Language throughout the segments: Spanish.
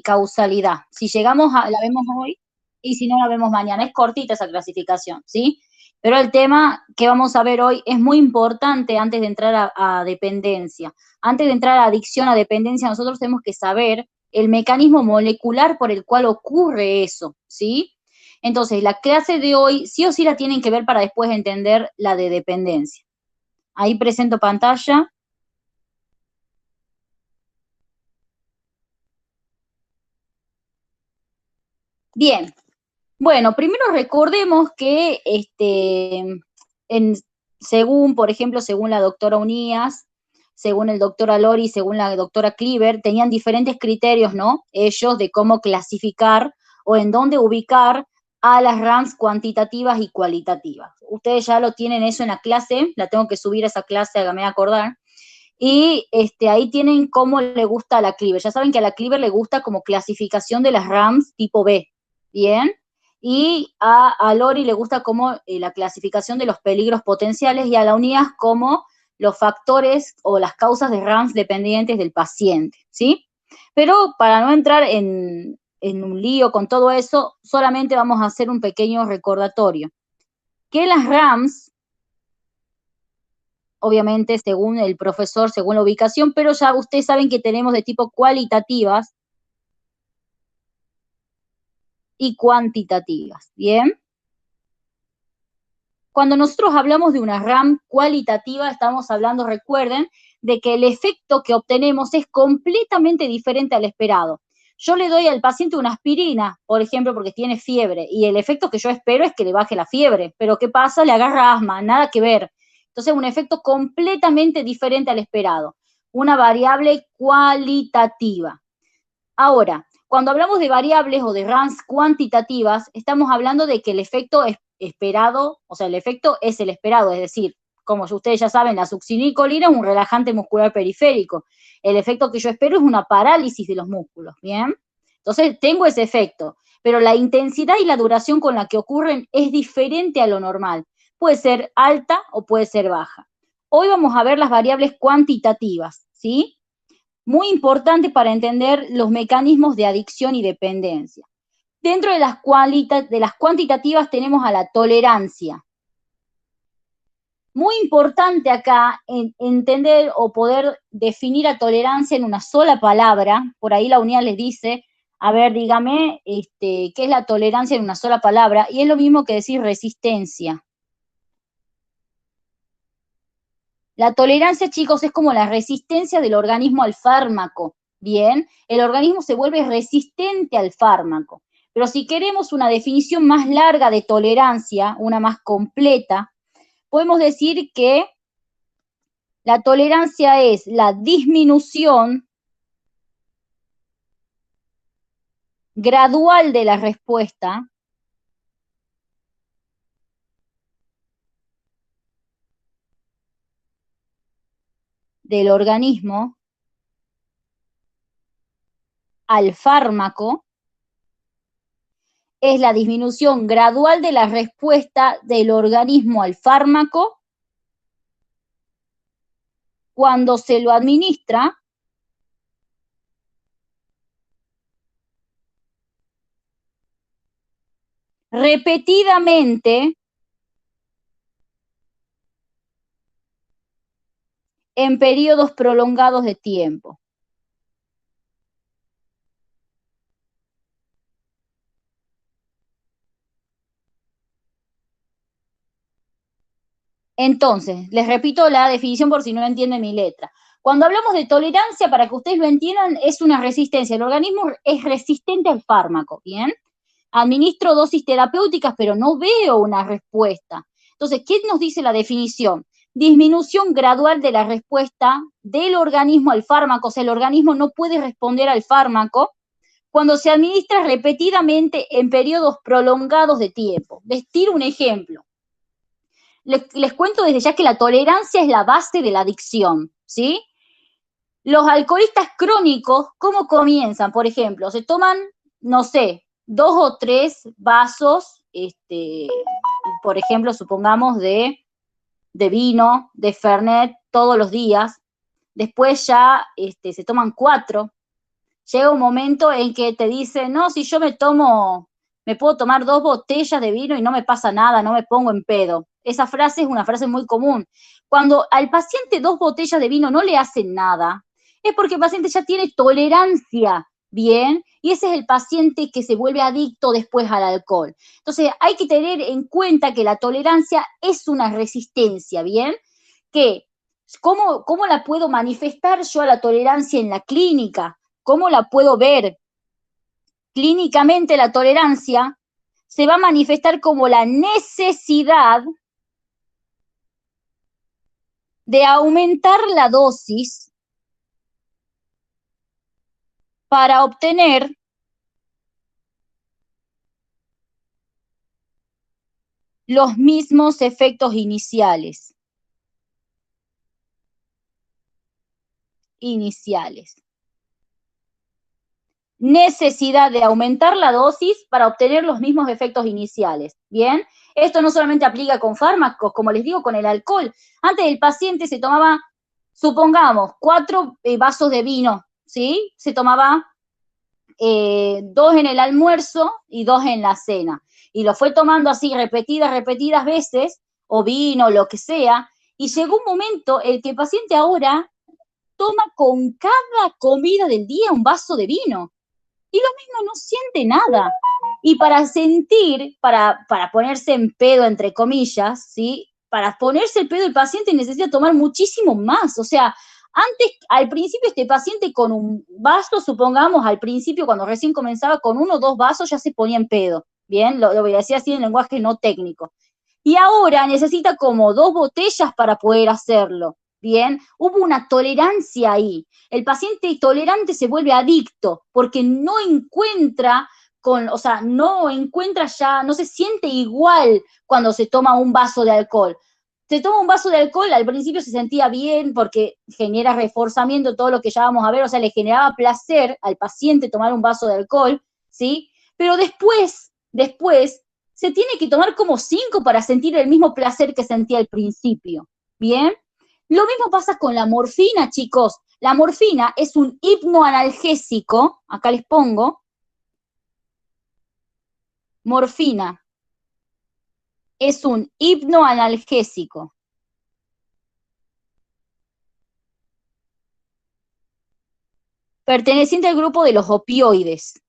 causalidad. Si llegamos a, la vemos hoy y si no la vemos mañana. Es cortita esa clasificación, ¿sí? Pero el tema que vamos a ver hoy es muy importante antes de entrar a dependencia. Antes de entrar a adicción, a dependencia, nosotros tenemos que saber el mecanismo molecular por el cual ocurre eso, ¿sí? Entonces, la clase de hoy sí o sí la tienen que ver para después entender la de dependencia. Ahí presento pantalla. Bien, bueno, primero recordemos que en, según, por ejemplo, según la doctora Unías, según el doctor Alori, según la doctora Cleaver, tenían diferentes criterios, ¿no? Ellos de cómo clasificar o en dónde ubicar a las RAMs cuantitativas y cualitativas. Ustedes ya lo tienen eso en la clase, la tengo que subir a esa clase, hágame acordar. Y ahí tienen cómo le gusta a la Cleaver. Ya saben que a la Cleaver le gusta como clasificación de las RAMs tipo B, ¿bien? Y a Lori le gusta como la clasificación de los peligros potenciales y a la UNIAS como los factores o las causas de RAMs dependientes del paciente, ¿sí? Pero para no entrar en un lío con todo eso, solamente vamos a hacer un pequeño recordatorio. Que las RAMs obviamente según el profesor, según la ubicación, pero ya ustedes saben que tenemos de tipo cualitativas y cuantitativas, ¿bien? Cuando nosotros hablamos de una RAM cualitativa, estamos hablando, recuerden, de que el efecto que obtenemos es completamente diferente al esperado. Yo le doy al paciente una aspirina, por ejemplo, porque tiene fiebre, y el efecto que yo espero es que le baje la fiebre, pero ¿qué pasa? Le agarra asma, nada que ver. Entonces, un efecto completamente diferente al esperado. Una variable cualitativa. Ahora, cuando hablamos de variables o de RAMs cuantitativas, estamos hablando de que el efecto es esperado, o sea, el efecto es el esperado, es decir, como ustedes ya saben, la succinilcolina es un relajante muscular periférico. El efecto que yo espero es una parálisis de los músculos, ¿bien? Entonces, tengo ese efecto, pero la intensidad y la duración con la que ocurren es diferente a lo normal. Puede ser alta o puede ser baja. Hoy vamos a ver las variables cuantitativas, ¿sí? Muy importante para entender los mecanismos de adicción y dependencia. Dentro de las cuantitativas tenemos a la tolerancia. Muy importante acá entender o poder definir a tolerancia en una sola palabra. Por ahí la unidad les dice, a ver, dígame, ¿qué es la tolerancia en una sola palabra? Y es lo mismo que decir resistencia. La tolerancia, chicos, es como la resistencia del organismo al fármaco. Bien, el organismo se vuelve resistente al fármaco. Pero si queremos una definición más larga de tolerancia, una más completa, podemos decir que la tolerancia es la disminución gradual de la respuesta del organismo al fármaco, es la disminución gradual de la respuesta del organismo al fármaco cuando se lo administra repetidamente en periodos prolongados de tiempo. Entonces, les repito la definición por si no entienden mi letra. Cuando hablamos de tolerancia, para que ustedes lo entiendan, es una resistencia. El organismo es resistente al fármaco, ¿bien? Administro dosis terapéuticas, pero no veo una respuesta. Entonces, ¿qué nos dice la definición? Disminución gradual de la respuesta del organismo al fármaco, o sea, el organismo no puede responder al fármaco cuando se administra repetidamente en periodos prolongados de tiempo. Les tiro un ejemplo. Les cuento desde ya que la tolerancia es la base de la adicción, ¿sí? Los alcoholistas crónicos, ¿cómo comienzan? Por ejemplo, se toman, no sé, 2 o 3 vasos, por ejemplo, supongamos de vino, de Fernet, todos los días. Después ya se toman 4, Llega un momento en que te dicen, no, si yo me puedo tomar 2 botellas de vino y no me pasa nada, no me pongo en pedo. Esa frase es una frase muy común. Cuando al paciente 2 botellas de vino no le hacen nada, es porque el paciente ya tiene tolerancia, ¿bien? Y ese es el paciente que se vuelve adicto después al alcohol. Entonces, hay que tener en cuenta que la tolerancia es una resistencia, ¿bien? Que, ¿cómo la puedo manifestar yo a la tolerancia en la clínica? ¿Cómo la puedo ver? Clínicamente la tolerancia se va a manifestar como la necesidad de aumentar la dosis para obtener los mismos efectos iniciales. Necesidad de aumentar la dosis para obtener los mismos efectos iniciales. Bien, esto no solamente aplica con fármacos, como les digo, con el alcohol. Antes el paciente se tomaba, supongamos, 4 vasos de vino, ¿sí? Se tomaba 2 en el almuerzo y 2 en la cena. Y lo fue tomando así repetidas veces, o vino, lo que sea, y llegó un momento el que el paciente ahora toma con cada comida del día un vaso de vino. Y lo mismo, no siente nada. Y para sentir, para ponerse en pedo, entre comillas, ¿sí? Para ponerse el pedo el paciente necesita tomar muchísimo más. O sea, antes, al principio, este paciente con un vaso, supongamos, al principio, cuando recién comenzaba con 1 o 2 vasos, ya se ponía en pedo. Bien, lo voy a decir así en lenguaje no técnico. Y ahora necesita como 2 botellas para poder hacerlo. Bien, hubo una tolerancia ahí. El paciente tolerante se vuelve adicto porque no encuentra o sea, no encuentra ya, no se siente igual cuando se toma un vaso de alcohol. Se toma un vaso de alcohol, al principio se sentía bien porque genera reforzamiento, todo lo que ya vamos a ver, o sea, le generaba placer al paciente tomar un vaso de alcohol, ¿sí? Pero después se tiene que tomar como 5 para sentir el mismo placer que sentía al principio, ¿bien? Lo mismo pasa con la morfina, chicos. La morfina es un hipnoanalgésico, acá les pongo, morfina es un hipnoanalgésico. Perteneciente al grupo de los opioides.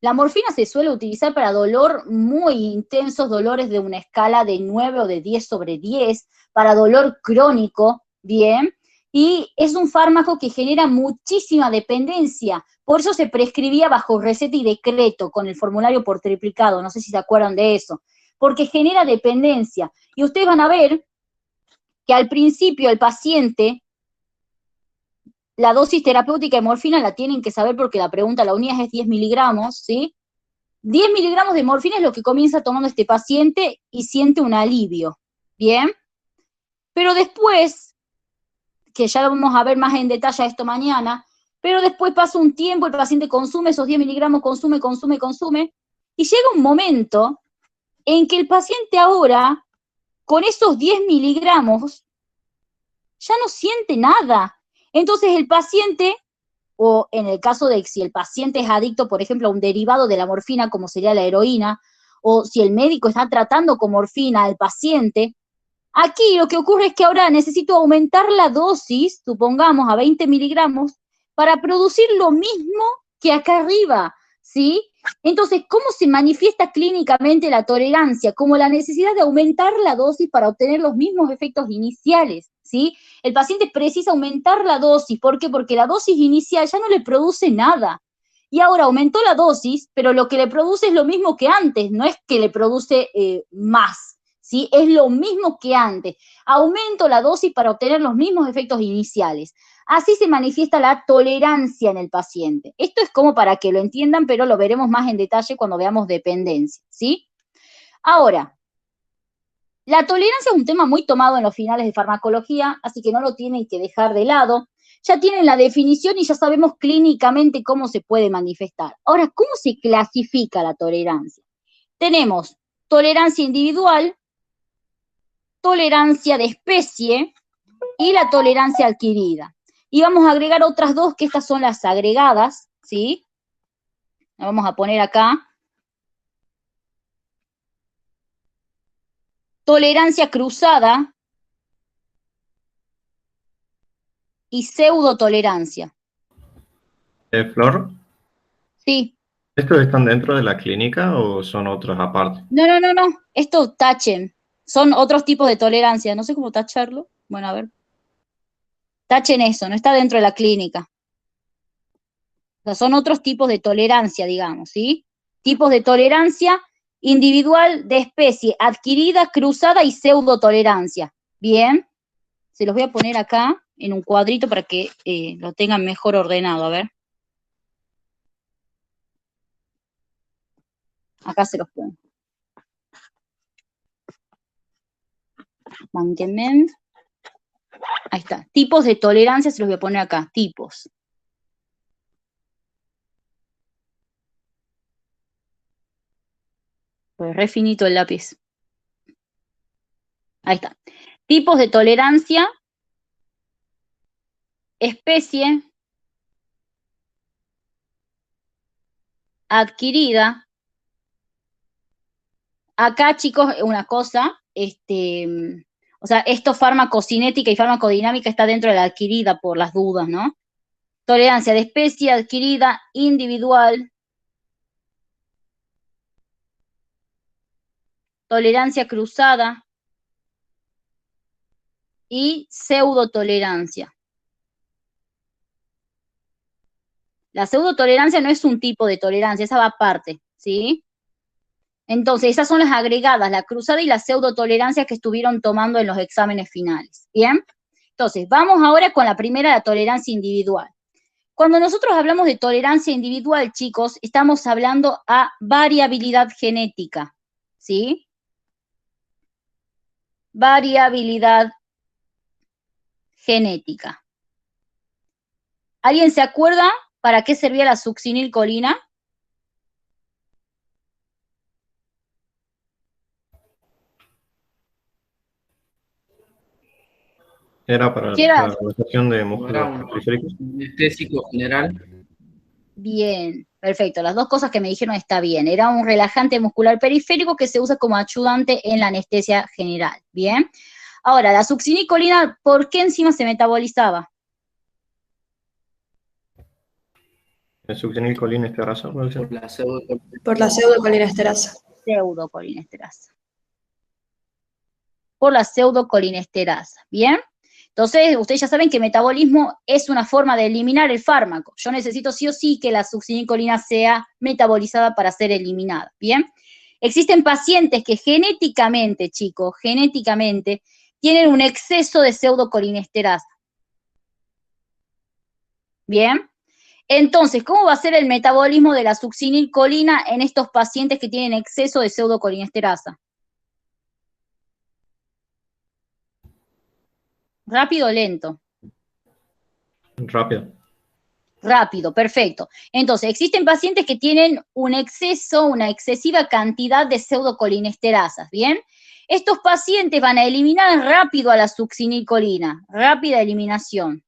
La morfina se suele utilizar para dolor muy intensos, dolores de una escala de 9 o de 10 sobre 10, para dolor crónico, ¿bien? Y es un fármaco que genera muchísima dependencia. Por eso se prescribía bajo receta y decreto con el formulario por triplicado. No sé si se acuerdan de eso. Porque genera dependencia. Y ustedes van a ver que al principio el paciente, la dosis terapéutica de morfina la tienen que saber porque la pregunta, la unidad es 10 miligramos, ¿sí? 10 miligramos de morfina es lo que comienza tomando este paciente y siente un alivio, ¿bien? Pero después, que ya lo vamos a ver más en detalle esto mañana, pero después pasa un tiempo, el paciente consume esos 10 miligramos, consume, y llega un momento en que el paciente ahora, con esos 10 miligramos, ya no siente nada. Entonces el paciente, o en el caso de si el paciente es adicto, por ejemplo, a un derivado de la morfina, como sería la heroína, o si el médico está tratando con morfina al paciente, aquí lo que ocurre es que ahora necesito aumentar la dosis, supongamos, a 20 miligramos, para producir lo mismo que acá arriba, ¿sí? Entonces, ¿cómo se manifiesta clínicamente la tolerancia? Como la necesidad de aumentar la dosis para obtener los mismos efectos iniciales, ¿sí? El paciente precisa aumentar la dosis, ¿por qué? Porque la dosis inicial ya no le produce nada. Y ahora aumentó la dosis, pero lo que le produce es lo mismo que antes, no es que le produce más, ¿sí? Es lo mismo que antes. Aumento la dosis para obtener los mismos efectos iniciales. Así se manifiesta la tolerancia en el paciente. Esto es como para que lo entiendan, pero lo veremos más en detalle cuando veamos dependencia, ¿sí? Ahora, la tolerancia es un tema muy tomado en los finales de farmacología, así que no lo tienen que dejar de lado. Ya tienen la definición y ya sabemos clínicamente cómo se puede manifestar. Ahora, ¿cómo se clasifica la tolerancia? Tenemos tolerancia individual, tolerancia de especie y la tolerancia adquirida. y vamos a agregar otras dos, que estas son las agregadas, ¿sí? La vamos a poner acá. Tolerancia cruzada y pseudotolerancia. Flor, Sí. ¿estos están dentro de la clínica o son otros aparte? No. Esto tachen. Son otros tipos de tolerancia. No sé cómo tacharlo. Bueno, a ver. Tachen eso, no está dentro de la clínica. O sea, son otros tipos de tolerancia, digamos, ¿sí? Tipos de tolerancia individual de especie, adquirida, cruzada y pseudotolerancia. Bien. Se los voy a poner acá en un cuadrito para que lo tengan mejor ordenado. A ver. Acá se los pongo. Mánquenme. Ahí está. Tipos de tolerancia se los voy a poner acá. Tipos. Pues re finito el lápiz. Ahí está. Tipos de tolerancia. Especie. Adquirida. Acá, chicos, una cosa, o sea, esto farmacocinética y farmacodinámica está dentro de la adquirida por las dudas, ¿no? Tolerancia de especie, adquirida, individual. Tolerancia cruzada y pseudotolerancia. La pseudotolerancia no es un tipo de tolerancia, esa va aparte, ¿sí? Entonces, esas son las agregadas, la cruzada y la pseudotolerancia que estuvieron tomando en los exámenes finales, ¿bien? Entonces, vamos ahora con la primera, la tolerancia individual. Cuando nosotros hablamos de tolerancia individual, chicos, estamos hablando a variabilidad genética, ¿sí? Variabilidad genética. ¿Alguien se acuerda para qué servía la succinilcolina? ¿Era para ¿Qué era? la relajación de Era músculos un periféricos? anestésico general. Bien, perfecto. Las dos cosas que me dijeron está bien. Era un relajante muscular periférico que se usa como ayudante en la anestesia general. Bien. Ahora, la succinilcolina, ¿por qué encima se metabolizaba? ¿El succinilcolinesterasa? Por la pseudocolinesterasa. Pseudocolinesterasa. Por la pseudocolinesterasa. Bien. Entonces, ustedes ya saben que metabolismo es una forma de eliminar el fármaco. Yo necesito sí o sí que la succinilcolina sea metabolizada para ser eliminada. Bien. Existen pacientes que genéticamente, chicos, genéticamente, tienen un exceso de pseudocolinesterasa. Bien. Entonces, ¿cómo va a ser el metabolismo de la succinilcolina en estos pacientes que tienen exceso de pseudocolinesterasa? ¿Rápido o lento? Rápido. Rápido, perfecto. Entonces, existen pacientes que tienen un exceso, una excesiva cantidad de pseudocolinesterasas, ¿bien? Estos pacientes van a eliminar rápido a la succinilcolina, rápida eliminación.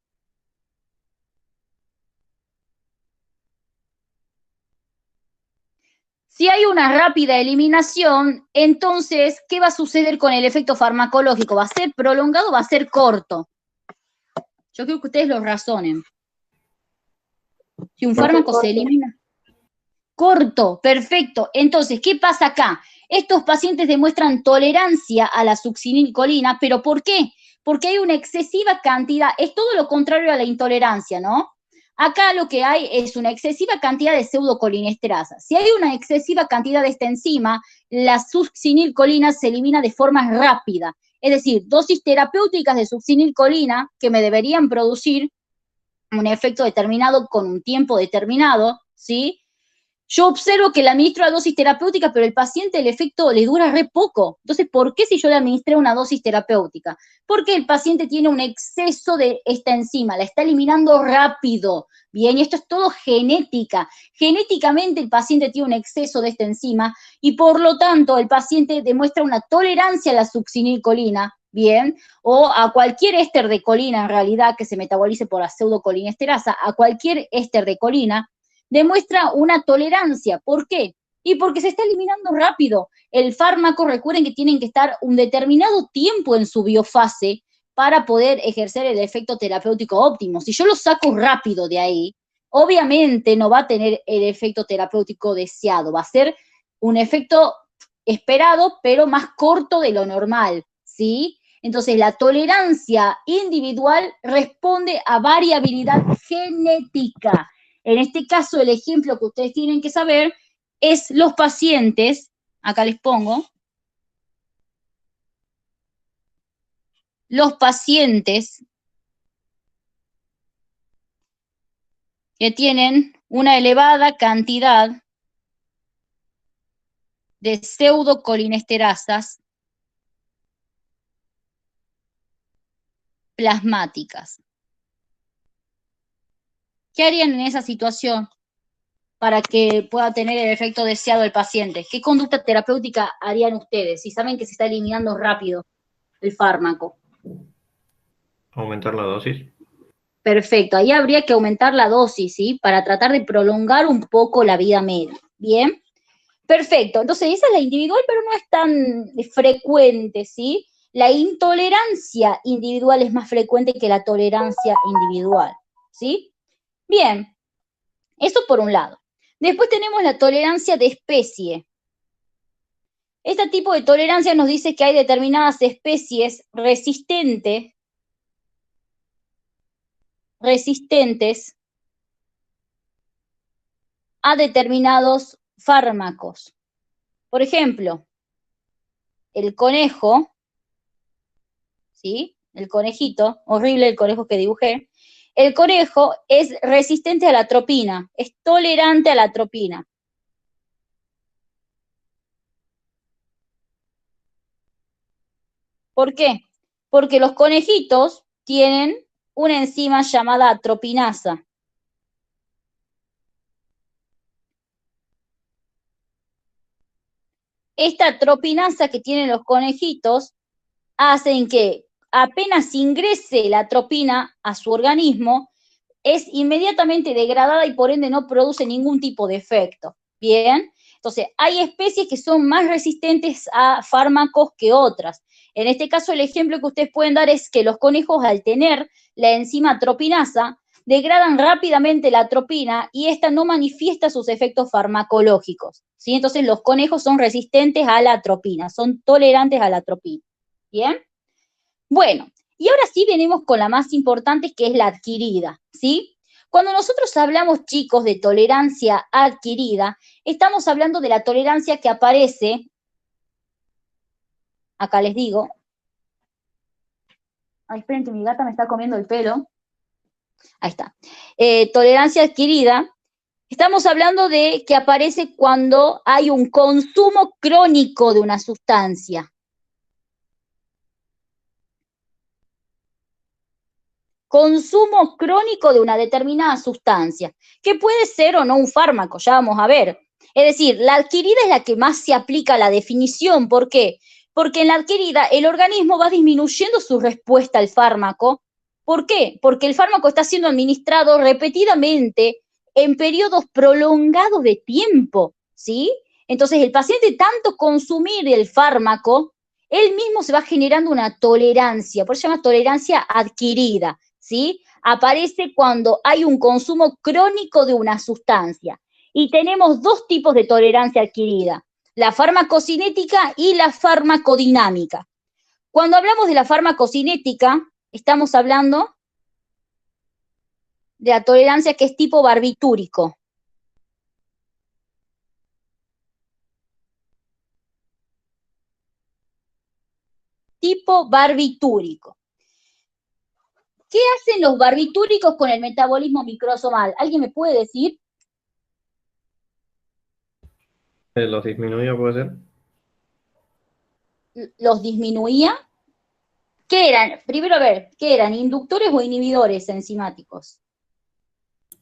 Si hay una rápida eliminación, entonces, ¿qué va a suceder con el efecto farmacológico? ¿Va a ser prolongado o va a ser corto? Yo creo que ustedes lo razonen. Si un fármaco se elimina. Corto, perfecto. Entonces, ¿qué pasa acá? Estos pacientes demuestran tolerancia a la succinilcolina, ¿pero por qué? Porque hay una excesiva cantidad, es todo lo contrario a la intolerancia, ¿no? Acá lo que hay es una excesiva cantidad de pseudocolinesterasa. Si hay una excesiva cantidad de esta enzima, la succinilcolina se elimina de forma rápida. Es decir, dosis terapéuticas de succinilcolina que me deberían producir un efecto determinado con un tiempo determinado, ¿sí? Yo observo que le administro la dosis terapéutica, pero el paciente el efecto le dura re poco. Entonces, ¿por qué si yo le administré una dosis terapéutica? Porque el paciente tiene un exceso de esta enzima, la está eliminando rápido. Bien, y esto es todo genética. Genéticamente el paciente tiene un exceso de esta enzima y por lo tanto el paciente demuestra una tolerancia a la succinilcolina. bien, o a cualquier éster de colina en realidad que se metabolice por la pseudocolinesterasa, a cualquier éster de colina, demuestra una tolerancia. ¿Por qué? Y porque se está eliminando rápido. El fármaco, recuerden que tienen que estar un determinado tiempo en su biofase para poder ejercer el efecto terapéutico óptimo. Si yo lo saco rápido de ahí, obviamente no va a tener el efecto terapéutico deseado, va a ser un efecto esperado, pero más corto de lo normal, ¿sí? Entonces, la tolerancia individual responde a variabilidad genética. En este caso, el ejemplo que ustedes tienen que saber es los pacientes, acá les pongo, los pacientes que tienen una elevada cantidad de pseudocolinesterasas plasmáticas. ¿Qué harían en esa situación para que pueda tener el efecto deseado el paciente? ¿Qué conducta terapéutica harían ustedes si saben que se está eliminando rápido el fármaco? Aumentar la dosis. Perfecto, ahí habría que aumentar la dosis, ¿sí? Para tratar de prolongar un poco la vida media, ¿bien? Perfecto, entonces esa es la individual, pero no es tan frecuente, ¿sí? La intolerancia individual es más frecuente que la tolerancia individual, ¿sí? Bien, eso por un lado. Después tenemos la tolerancia de especie. Este tipo de tolerancia nos dice que hay determinadas especies resistentes a determinados fármacos. Por ejemplo, el conejo, ¿sí? El conejito, horrible el conejo que dibujé. El conejo es resistente a la atropina, es tolerante a la atropina. ¿Por qué? Porque los conejitos tienen una enzima llamada atropinasa. Esta atropinasa que tienen los conejitos hace que apenas ingrese la atropina a su organismo, es inmediatamente degradada y por ende no produce ningún tipo de efecto. Bien, entonces hay especies que son más resistentes a fármacos que otras. En este caso, el ejemplo que ustedes pueden dar es que los conejos, al tener la enzima atropinasa, degradan rápidamente la atropina y esta no manifiesta sus efectos farmacológicos, ¿sí? Entonces, los conejos son resistentes a la atropina, son tolerantes a la atropina. ¿Bien? Bueno, y ahora sí venimos con la más importante, que es la adquirida, ¿sí? Cuando nosotros hablamos, chicos, de tolerancia adquirida, estamos hablando de la tolerancia que aparece, acá les digo, ay, esperen que mi gata me está comiendo el pelo, ahí está, tolerancia adquirida, estamos hablando de que aparece cuando hay un consumo crónico de una sustancia. Consumo crónico de una determinada sustancia, que puede ser o no un fármaco, ya vamos a ver. Es decir, la adquirida es la que más se aplica a la definición. ¿Por qué? Porque en la adquirida el organismo va disminuyendo su respuesta al fármaco. ¿Por qué? Porque el fármaco está siendo administrado repetidamente en periodos prolongados de tiempo, ¿sí? Entonces, el paciente, tanto consumir el fármaco, él mismo se va generando una tolerancia, por eso se llama tolerancia adquirida, ¿sí? Aparece cuando hay un consumo crónico de una sustancia. Y tenemos dos tipos de tolerancia adquirida, la farmacocinética y la farmacodinámica. Cuando hablamos de la farmacocinética, estamos hablando de la tolerancia que es tipo barbitúrico. Tipo barbitúrico. ¿Qué hacen los barbitúricos con el metabolismo microsomal? ¿Alguien me puede decir? ¿Los disminuye, puede ser? ¿Los disminuía? ¿Qué eran? Primero a ver, ¿qué eran? ¿Inductores o inhibidores enzimáticos?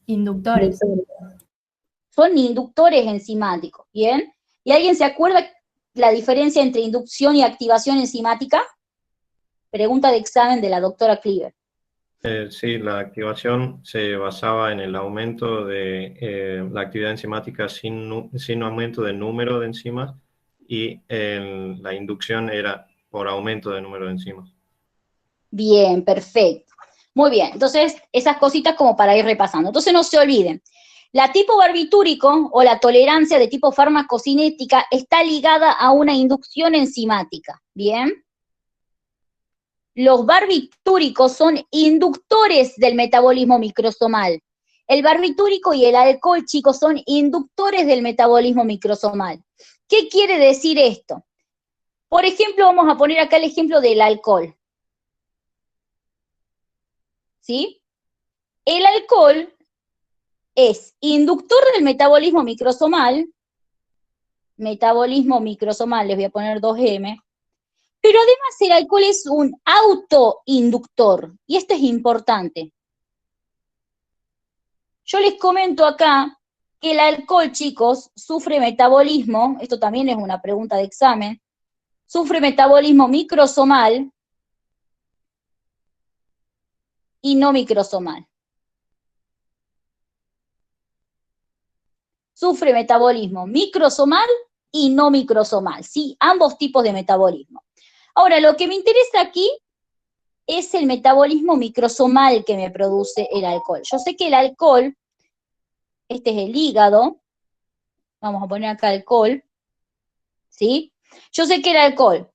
Inductores. Son inductores enzimáticos, ¿bien? ¿Y alguien se acuerda la diferencia entre inducción y activación enzimática? Pregunta de examen de la doctora Cleaver. Sí, la activación se basaba en el aumento de la actividad enzimática sin aumento del número de enzimas y la inducción era por aumento del número de enzimas. Bien, perfecto. Muy bien, entonces esas cositas como para ir repasando. Entonces no se olviden, la tipo barbitúrico o la tolerancia de tipo farmacocinética está ligada a una inducción enzimática, ¿bien? Los barbitúricos son inductores del metabolismo microsomal. El barbitúrico y el alcohol, chicos, son inductores del metabolismo microsomal. ¿Qué quiere decir esto? Por ejemplo, vamos a poner acá el ejemplo del alcohol. ¿Sí? El alcohol es inductor del metabolismo microsomal, les voy a poner 2M, pero además el alcohol es un autoinductor, y esto es importante. Yo les comento acá que el alcohol, chicos, sufre metabolismo, esto también es una pregunta de examen, sufre metabolismo microsomal y no microsomal. Sufre metabolismo microsomal y no microsomal, ¿sí? Ambos tipos de metabolismo. Ahora, lo que me interesa aquí es el metabolismo microsomal que me produce el alcohol. Yo sé que el alcohol, este es el hígado, vamos a poner acá alcohol, ¿sí? Yo sé que el alcohol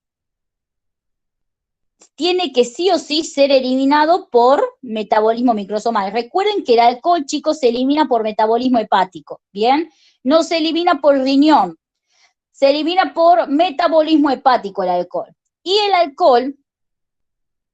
tiene que sí o sí ser eliminado por metabolismo microsomal. Recuerden que el alcohol, chicos, se elimina por metabolismo hepático, ¿bien? No se elimina por riñón, se elimina por metabolismo hepático el alcohol. Y el alcohol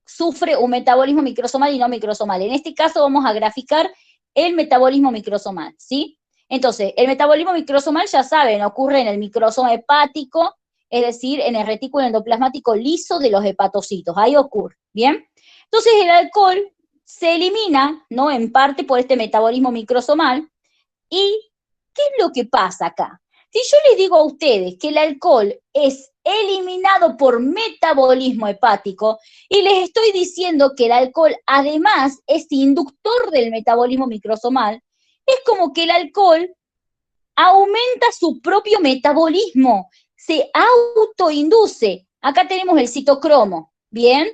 sufre un metabolismo microsomal y no microsomal. En este caso vamos a graficar el metabolismo microsomal, ¿sí? Entonces, el metabolismo microsomal, ya saben, ocurre en el microsoma hepático, es decir, en el retículo endoplasmático liso de los hepatocitos, ahí ocurre, ¿bien? Entonces, el alcohol se elimina, ¿no?, en parte por este metabolismo microsomal. ¿Y qué es lo que pasa acá? Si yo les digo a ustedes que el alcohol es eliminado por metabolismo hepático y les estoy diciendo que el alcohol además es inductor del metabolismo microsomal, es como que el alcohol aumenta su propio metabolismo, se autoinduce. Acá tenemos el citocromo, ¿bien?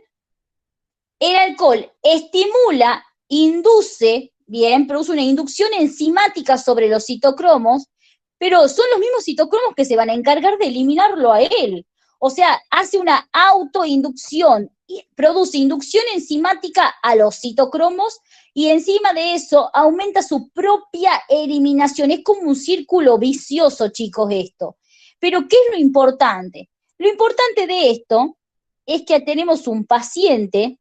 El alcohol estimula, induce, bien, produce una inducción enzimática sobre los citocromos, pero son los mismos citocromos que se van a encargar de eliminarlo a él. O sea, hace una autoinducción, y produce inducción enzimática a los citocromos y encima de eso aumenta su propia eliminación. Es como un círculo vicioso, chicos, esto. Pero ¿qué es lo importante? Lo importante de esto es que tenemos un paciente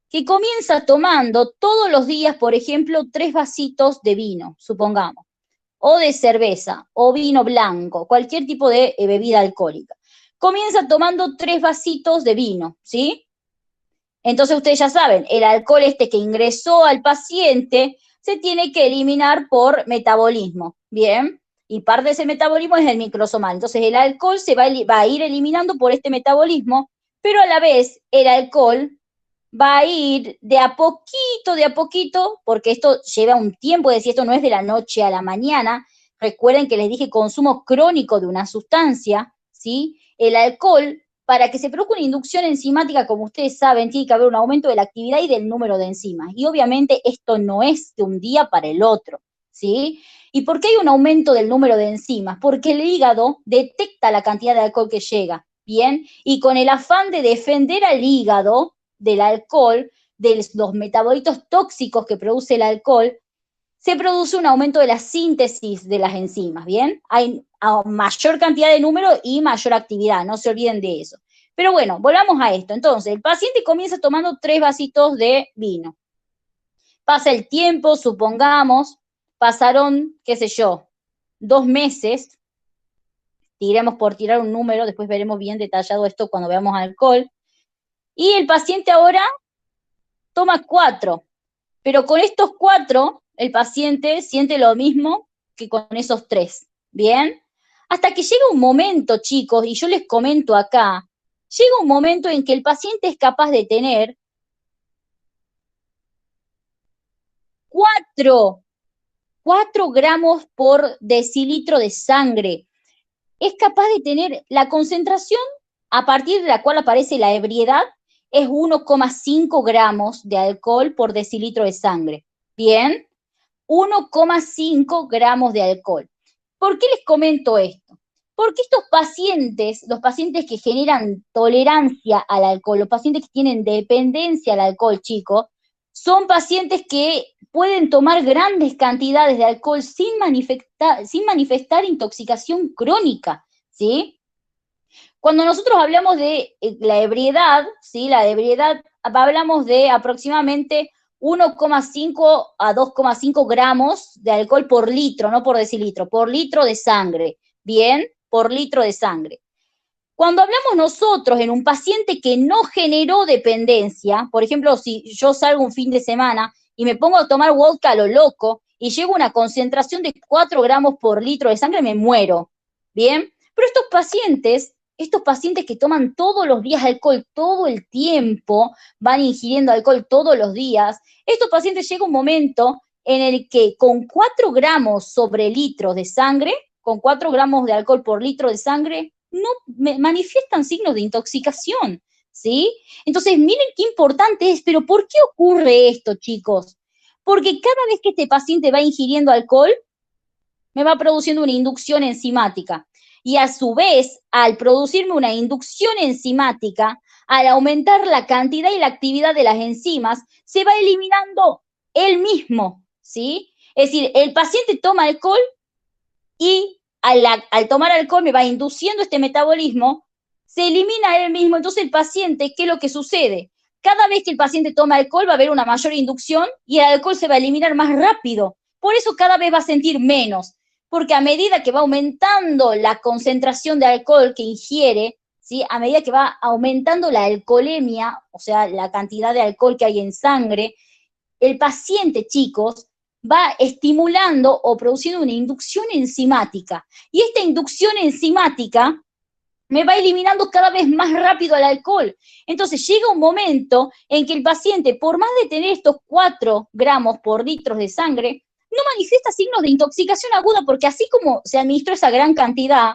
que comienza tomando todos los días, por ejemplo, 3 vasitos de vino, supongamos, o de cerveza, o vino blanco, cualquier tipo de bebida alcohólica. Comienza tomando 3 vasitos de vino, ¿sí? Entonces ustedes ya saben, el alcohol que ingresó al paciente se tiene que eliminar por metabolismo, ¿bien? Y parte de ese metabolismo es el microsomal. Entonces el alcohol se va a ir eliminando por este metabolismo, pero a la vez el alcohol va a ir de a poquito, porque esto lleva un tiempo, es decir, esto no es de la noche a la mañana. Recuerden que les dije consumo crónico de una sustancia, ¿sí? El alcohol, para que se produzca una inducción enzimática, como ustedes saben, tiene que haber un aumento de la actividad y del número de enzimas. Y obviamente esto no es de un día para el otro, ¿sí? ¿Y por qué hay un aumento del número de enzimas? Porque el hígado detecta la cantidad de alcohol que llega, ¿bien? Y con el afán de defender al hígado del alcohol, de los metabolitos tóxicos que produce el alcohol, se produce un aumento de la síntesis de las enzimas, ¿bien? Hay mayor cantidad de número y mayor actividad, no se olviden de eso. Pero bueno, volvamos a esto. Entonces, el paciente comienza tomando 3 vasitos de vino. Pasa el tiempo, supongamos, pasaron, qué sé yo, 2 meses, tiremos por tirar un número, después veremos bien detallado esto cuando veamos alcohol, y el paciente ahora toma 4, pero con estos 4 el paciente siente lo mismo que con esos 3, ¿bien? Hasta que llega un momento, chicos, y yo les comento acá, llega un momento en que el paciente es capaz de tener 4 gramos por decilitro de sangre. Es capaz de tener la concentración a partir de la cual aparece la ebriedad, es 1,5 gramos de alcohol por decilitro de sangre. Bien, 1,5 gramos de alcohol. ¿Por qué les comento esto? Porque estos pacientes, los pacientes que generan tolerancia al alcohol, los pacientes que tienen dependencia al alcohol, chicos, son pacientes que pueden tomar grandes cantidades de alcohol sin manifestar intoxicación crónica, ¿sí? Cuando nosotros hablamos de la ebriedad, ¿sí? La ebriedad, hablamos de aproximadamente 1,5 a 2,5 gramos de alcohol por litro, no por decilitro, por litro de sangre, ¿bien? Por litro de sangre. Cuando hablamos nosotros en un paciente que no generó dependencia, por ejemplo, si yo salgo un fin de semana y me pongo a tomar vodka a lo loco y llego a una concentración de 4 gramos por litro de sangre, me muero, ¿bien? Pero estos pacientes que toman todos los días alcohol, todo el tiempo, van ingiriendo alcohol todos los días, estos pacientes llega un momento en el que con 4 gramos sobre litros de sangre, con 4 gramos de alcohol por litro de sangre, no manifiestan signos de intoxicación, ¿sí? Entonces, miren qué importante es, pero ¿por qué ocurre esto, chicos? Porque cada vez que este paciente va ingiriendo alcohol, me va produciendo una inducción enzimática. Y a su vez, al producirme una inducción enzimática, al aumentar la cantidad y la actividad de las enzimas, se va eliminando él mismo, ¿sí? Es decir, el paciente toma alcohol y al tomar alcohol me va induciendo este metabolismo, se elimina él mismo. Entonces el paciente, ¿qué es lo que sucede? Cada vez que el paciente toma alcohol va a haber una mayor inducción y el alcohol se va a eliminar más rápido. Por eso cada vez va a sentir menos, porque a medida que va aumentando la concentración de alcohol que ingiere, ¿sí? A medida que va aumentando la alcoholemia, o sea, la cantidad de alcohol que hay en sangre, el paciente, chicos, va estimulando o produciendo una inducción enzimática. Y esta inducción enzimática me va eliminando cada vez más rápido el alcohol. Entonces llega un momento en que el paciente, por más de tener estos 4 gramos por litro de sangre, no manifiesta signos de intoxicación aguda, porque así como se administró esa gran cantidad,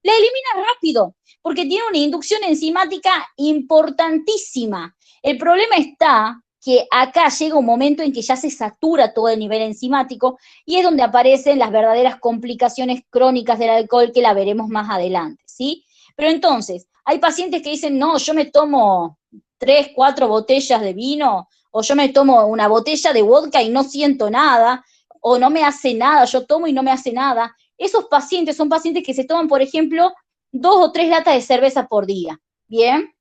la elimina rápido, porque tiene una inducción enzimática importantísima. El problema está que acá llega un momento en que ya se satura todo el nivel enzimático y es donde aparecen las verdaderas complicaciones crónicas del alcohol, que la veremos más adelante, ¿sí? Pero entonces, hay pacientes que dicen, no, yo me tomo 3, 4 botellas de vino, o yo me tomo una botella de vodka y no siento nada, o no me hace nada, yo tomo y no me hace nada. Esos pacientes son pacientes que se toman, por ejemplo, 2 o 3 latas de cerveza por día, ¿bien?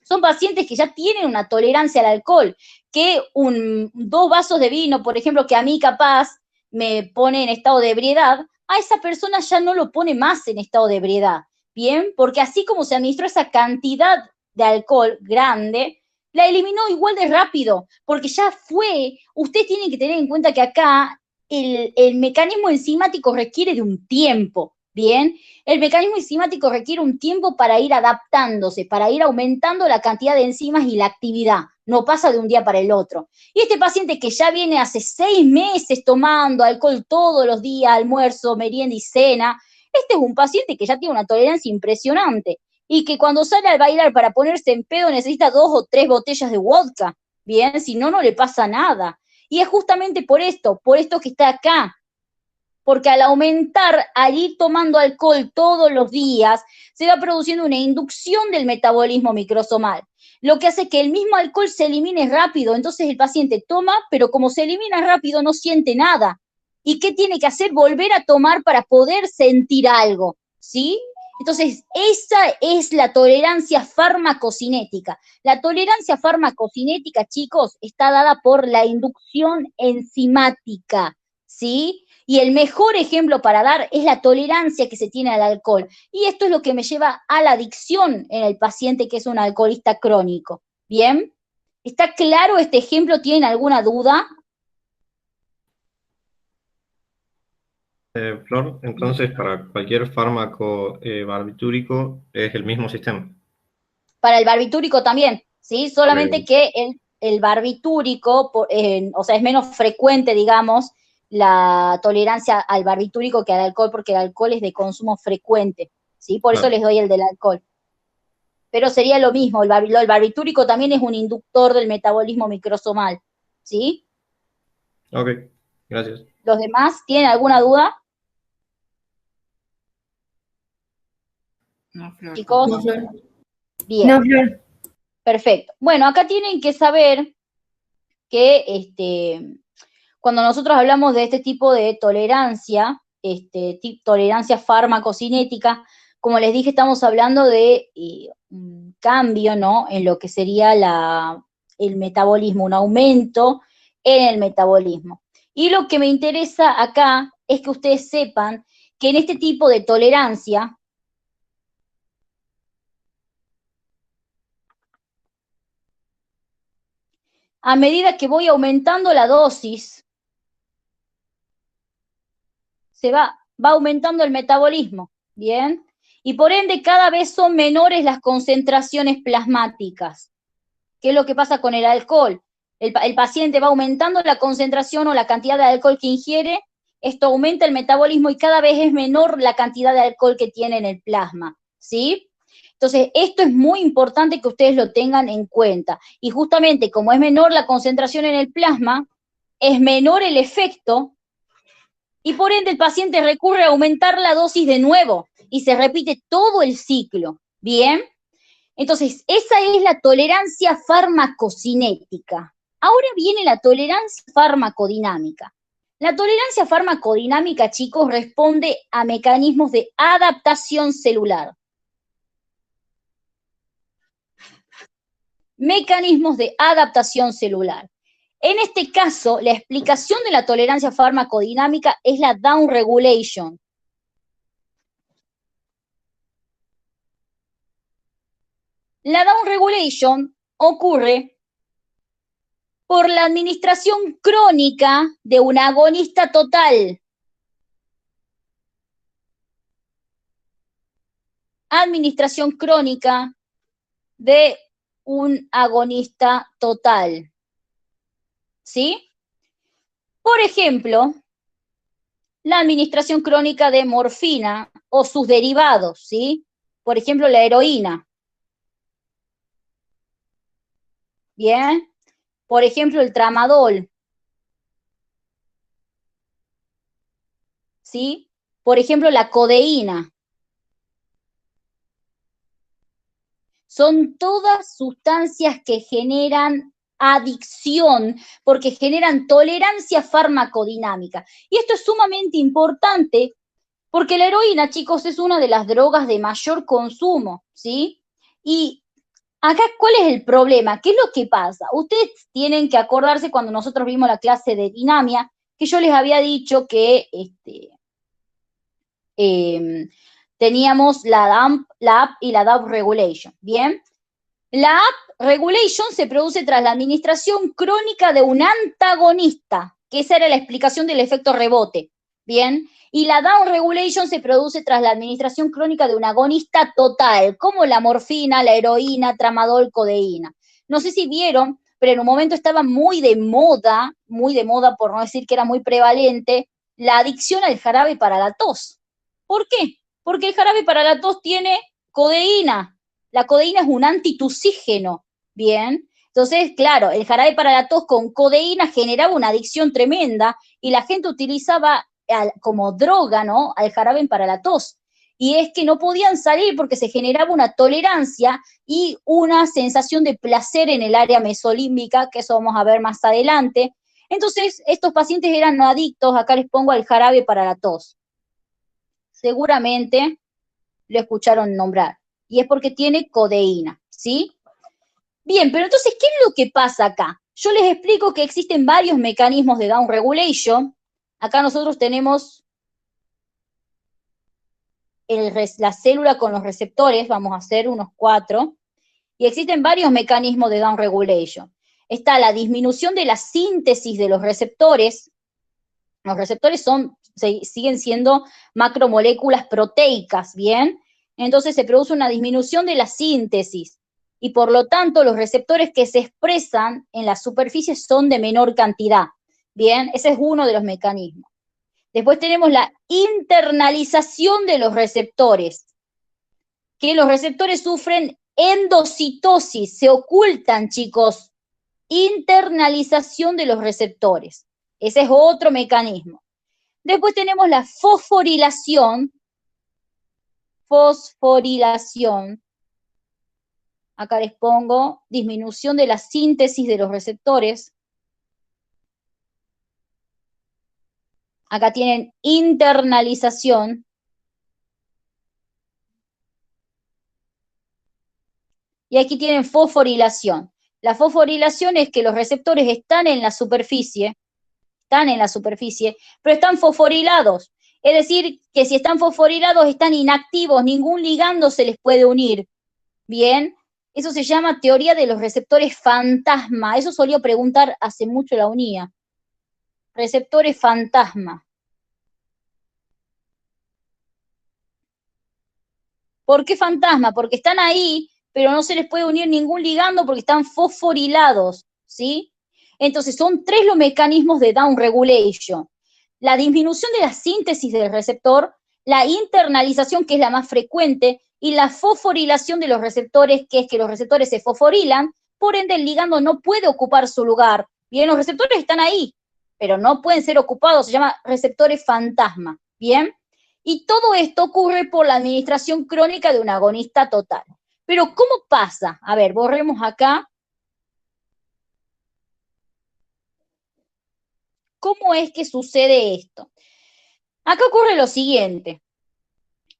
Son pacientes que ya tienen una tolerancia al alcohol, que 2 vasos de vino, por ejemplo, que a mí capaz me pone en estado de ebriedad, a esa persona ya no lo pone más en estado de ebriedad, ¿bien? Porque así como se administró esa cantidad de alcohol grande, la eliminó igual de rápido, porque ya fue. Ustedes tienen que tener en cuenta que acá el mecanismo enzimático requiere de un tiempo, ¿bien? El mecanismo enzimático requiere un tiempo para ir adaptándose, para ir aumentando la cantidad de enzimas y la actividad. No pasa de un día para el otro. Y este paciente que ya viene hace 6 meses tomando alcohol todos los días, almuerzo, merienda y cena, este es un paciente que ya tiene una tolerancia impresionante y que cuando sale al bailar para ponerse en pedo necesita 2 o 3 botellas de vodka. Bien, si no, no le pasa nada. Y es justamente por esto que está acá, porque al aumentar, al ir tomando alcohol todos los días, se va produciendo una inducción del metabolismo microsomal, lo que hace que el mismo alcohol se elimine rápido. Entonces el paciente toma, pero como se elimina rápido no siente nada. ¿Y qué tiene que hacer? Volver a tomar para poder sentir algo, ¿sí? Entonces, esa es la tolerancia farmacocinética. La tolerancia farmacocinética, chicos, está dada por la inducción enzimática, ¿sí? Y el mejor ejemplo para dar es la tolerancia que se tiene al alcohol. Y esto es lo que me lleva a la adicción en el paciente que es un alcoholista crónico. ¿Bien? ¿Está claro este ejemplo? ¿Tienen alguna duda? Para el barbitúrico también, ¿sí? Solamente Ok. que el barbitúrico, o sea, es menos frecuente, digamos, la tolerancia al barbitúrico que al alcohol, porque el alcohol es de consumo frecuente, ¿sí? Por eso Claro. les doy el del alcohol. Pero sería lo mismo, el barbitúrico también es un inductor del metabolismo microsomal, ¿sí? Ok, gracias. ¿Los demás tienen alguna duda, No, Flor, chicos? tampoco. No, Flor. Bien, No, Flor. perfecto. Bueno, acá tienen que saber que cuando nosotros hablamos de este tipo de tolerancia, tolerancia farmacocinética, como les dije, estamos hablando de un cambio, ¿no? En lo que sería el metabolismo, un aumento en el metabolismo. Y lo que me interesa acá es que ustedes sepan que en este tipo de tolerancia, a medida que voy aumentando la dosis, va aumentando el metabolismo, ¿bien? Y por ende cada vez son menores las concentraciones plasmáticas. ¿Qué es lo que pasa con el alcohol? El paciente va aumentando la concentración o la cantidad de alcohol que ingiere, esto aumenta el metabolismo y cada vez es menor la cantidad de alcohol que tiene en el plasma, ¿sí? Entonces, esto es muy importante que ustedes lo tengan en cuenta. Y justamente como es menor la concentración en el plasma, es menor el efecto y por ende el paciente recurre a aumentar la dosis de nuevo y se repite todo el ciclo, ¿bien? Entonces, esa es la tolerancia farmacocinética. Ahora viene la tolerancia farmacodinámica. La tolerancia farmacodinámica, chicos, responde a mecanismos de adaptación celular. Mecanismos de adaptación celular. En este caso, la explicación de la tolerancia farmacodinámica es la downregulation. La downregulation ocurre por la administración crónica de un agonista total. Administración crónica de un agonista total. ¿Sí? Por ejemplo, la administración crónica de morfina o sus derivados, ¿sí? Por ejemplo, la heroína. Bien. Por ejemplo, el tramadol. ¿Sí? Por ejemplo, la codeína. Son todas sustancias que generan adicción porque generan tolerancia farmacodinámica. Y esto es sumamente importante porque la heroína, chicos, es una de las drogas de mayor consumo, ¿sí? Y acá, ¿cuál es el problema? ¿Qué es lo que pasa? Ustedes tienen que acordarse cuando nosotros vimos la clase de dinamia, que yo les había dicho que teníamos la AP y la DAP regulation, ¿bien? La AP regulation se produce tras la administración crónica de un antagonista, que esa era la explicación del efecto rebote, ¿bien? Y la down regulation se produce tras la administración crónica de un agonista total, como la morfina, la heroína, tramadol, codeína. No sé si vieron, pero en un momento estaba muy de moda por no decir que era muy prevalente, la adicción al jarabe para la tos. ¿Por qué? Porque el jarabe para la tos tiene codeína. La codeína es un antitusígeno, ¿bien? Entonces, claro, el jarabe para la tos con codeína generaba una adicción tremenda y la gente utilizaba como droga, ¿no? Al jarabe para la tos. Y es que no podían salir porque se generaba una tolerancia y una sensación de placer en el área mesolímbica, que eso vamos a ver más adelante. Entonces, estos pacientes eran adictos, acá les pongo al jarabe para la tos. Seguramente lo escucharon nombrar. Y es porque tiene codeína, ¿sí? Bien, pero entonces, ¿qué es lo que pasa acá? Yo les explico que existen varios mecanismos de downregulation. Acá nosotros tenemos la célula con los receptores, vamos a hacer unos 4, y existen varios mecanismos de downregulation. Está la disminución de la síntesis de los receptores. Los receptores siguen siendo macromoléculas proteicas, ¿bien? Entonces se produce una disminución de la síntesis. y por lo tanto los receptores que se expresan en la superficie son de menor cantidad. Bien, ese es uno de los mecanismos. Después tenemos la internalización de los receptores, que los receptores sufren endocitosis, se ocultan, chicos. Internalización de los receptores. Ese es otro mecanismo. Después tenemos la fosforilación. Fosforilación. Acá les pongo disminución de la síntesis de los receptores. Acá tienen internalización. Y aquí tienen fosforilación. La fosforilación es que los receptores están en la superficie, pero están fosforilados. Es decir, que si están fosforilados están inactivos, ningún ligando se les puede unir. Bien, eso se llama teoría de los receptores fantasma. Eso solía preguntar hace mucho la UNIA. Receptores fantasma. ¿Por qué fantasma? Porque están ahí, pero no se les puede unir ningún ligando porque están fosforilados, ¿sí? Entonces, son 3 los mecanismos de downregulation. La disminución de la síntesis del receptor, la internalización, que es la más frecuente, y la fosforilación de los receptores, que es que los receptores se fosforilan, por ende el ligando no puede ocupar su lugar. Bien, los receptores están ahí, pero no pueden ser ocupados, se llama receptores fantasma, ¿bien? Y todo esto ocurre por la administración crónica de un agonista total. Pero, ¿cómo pasa? A ver, borremos acá. ¿Cómo es que sucede esto? Acá ocurre lo siguiente.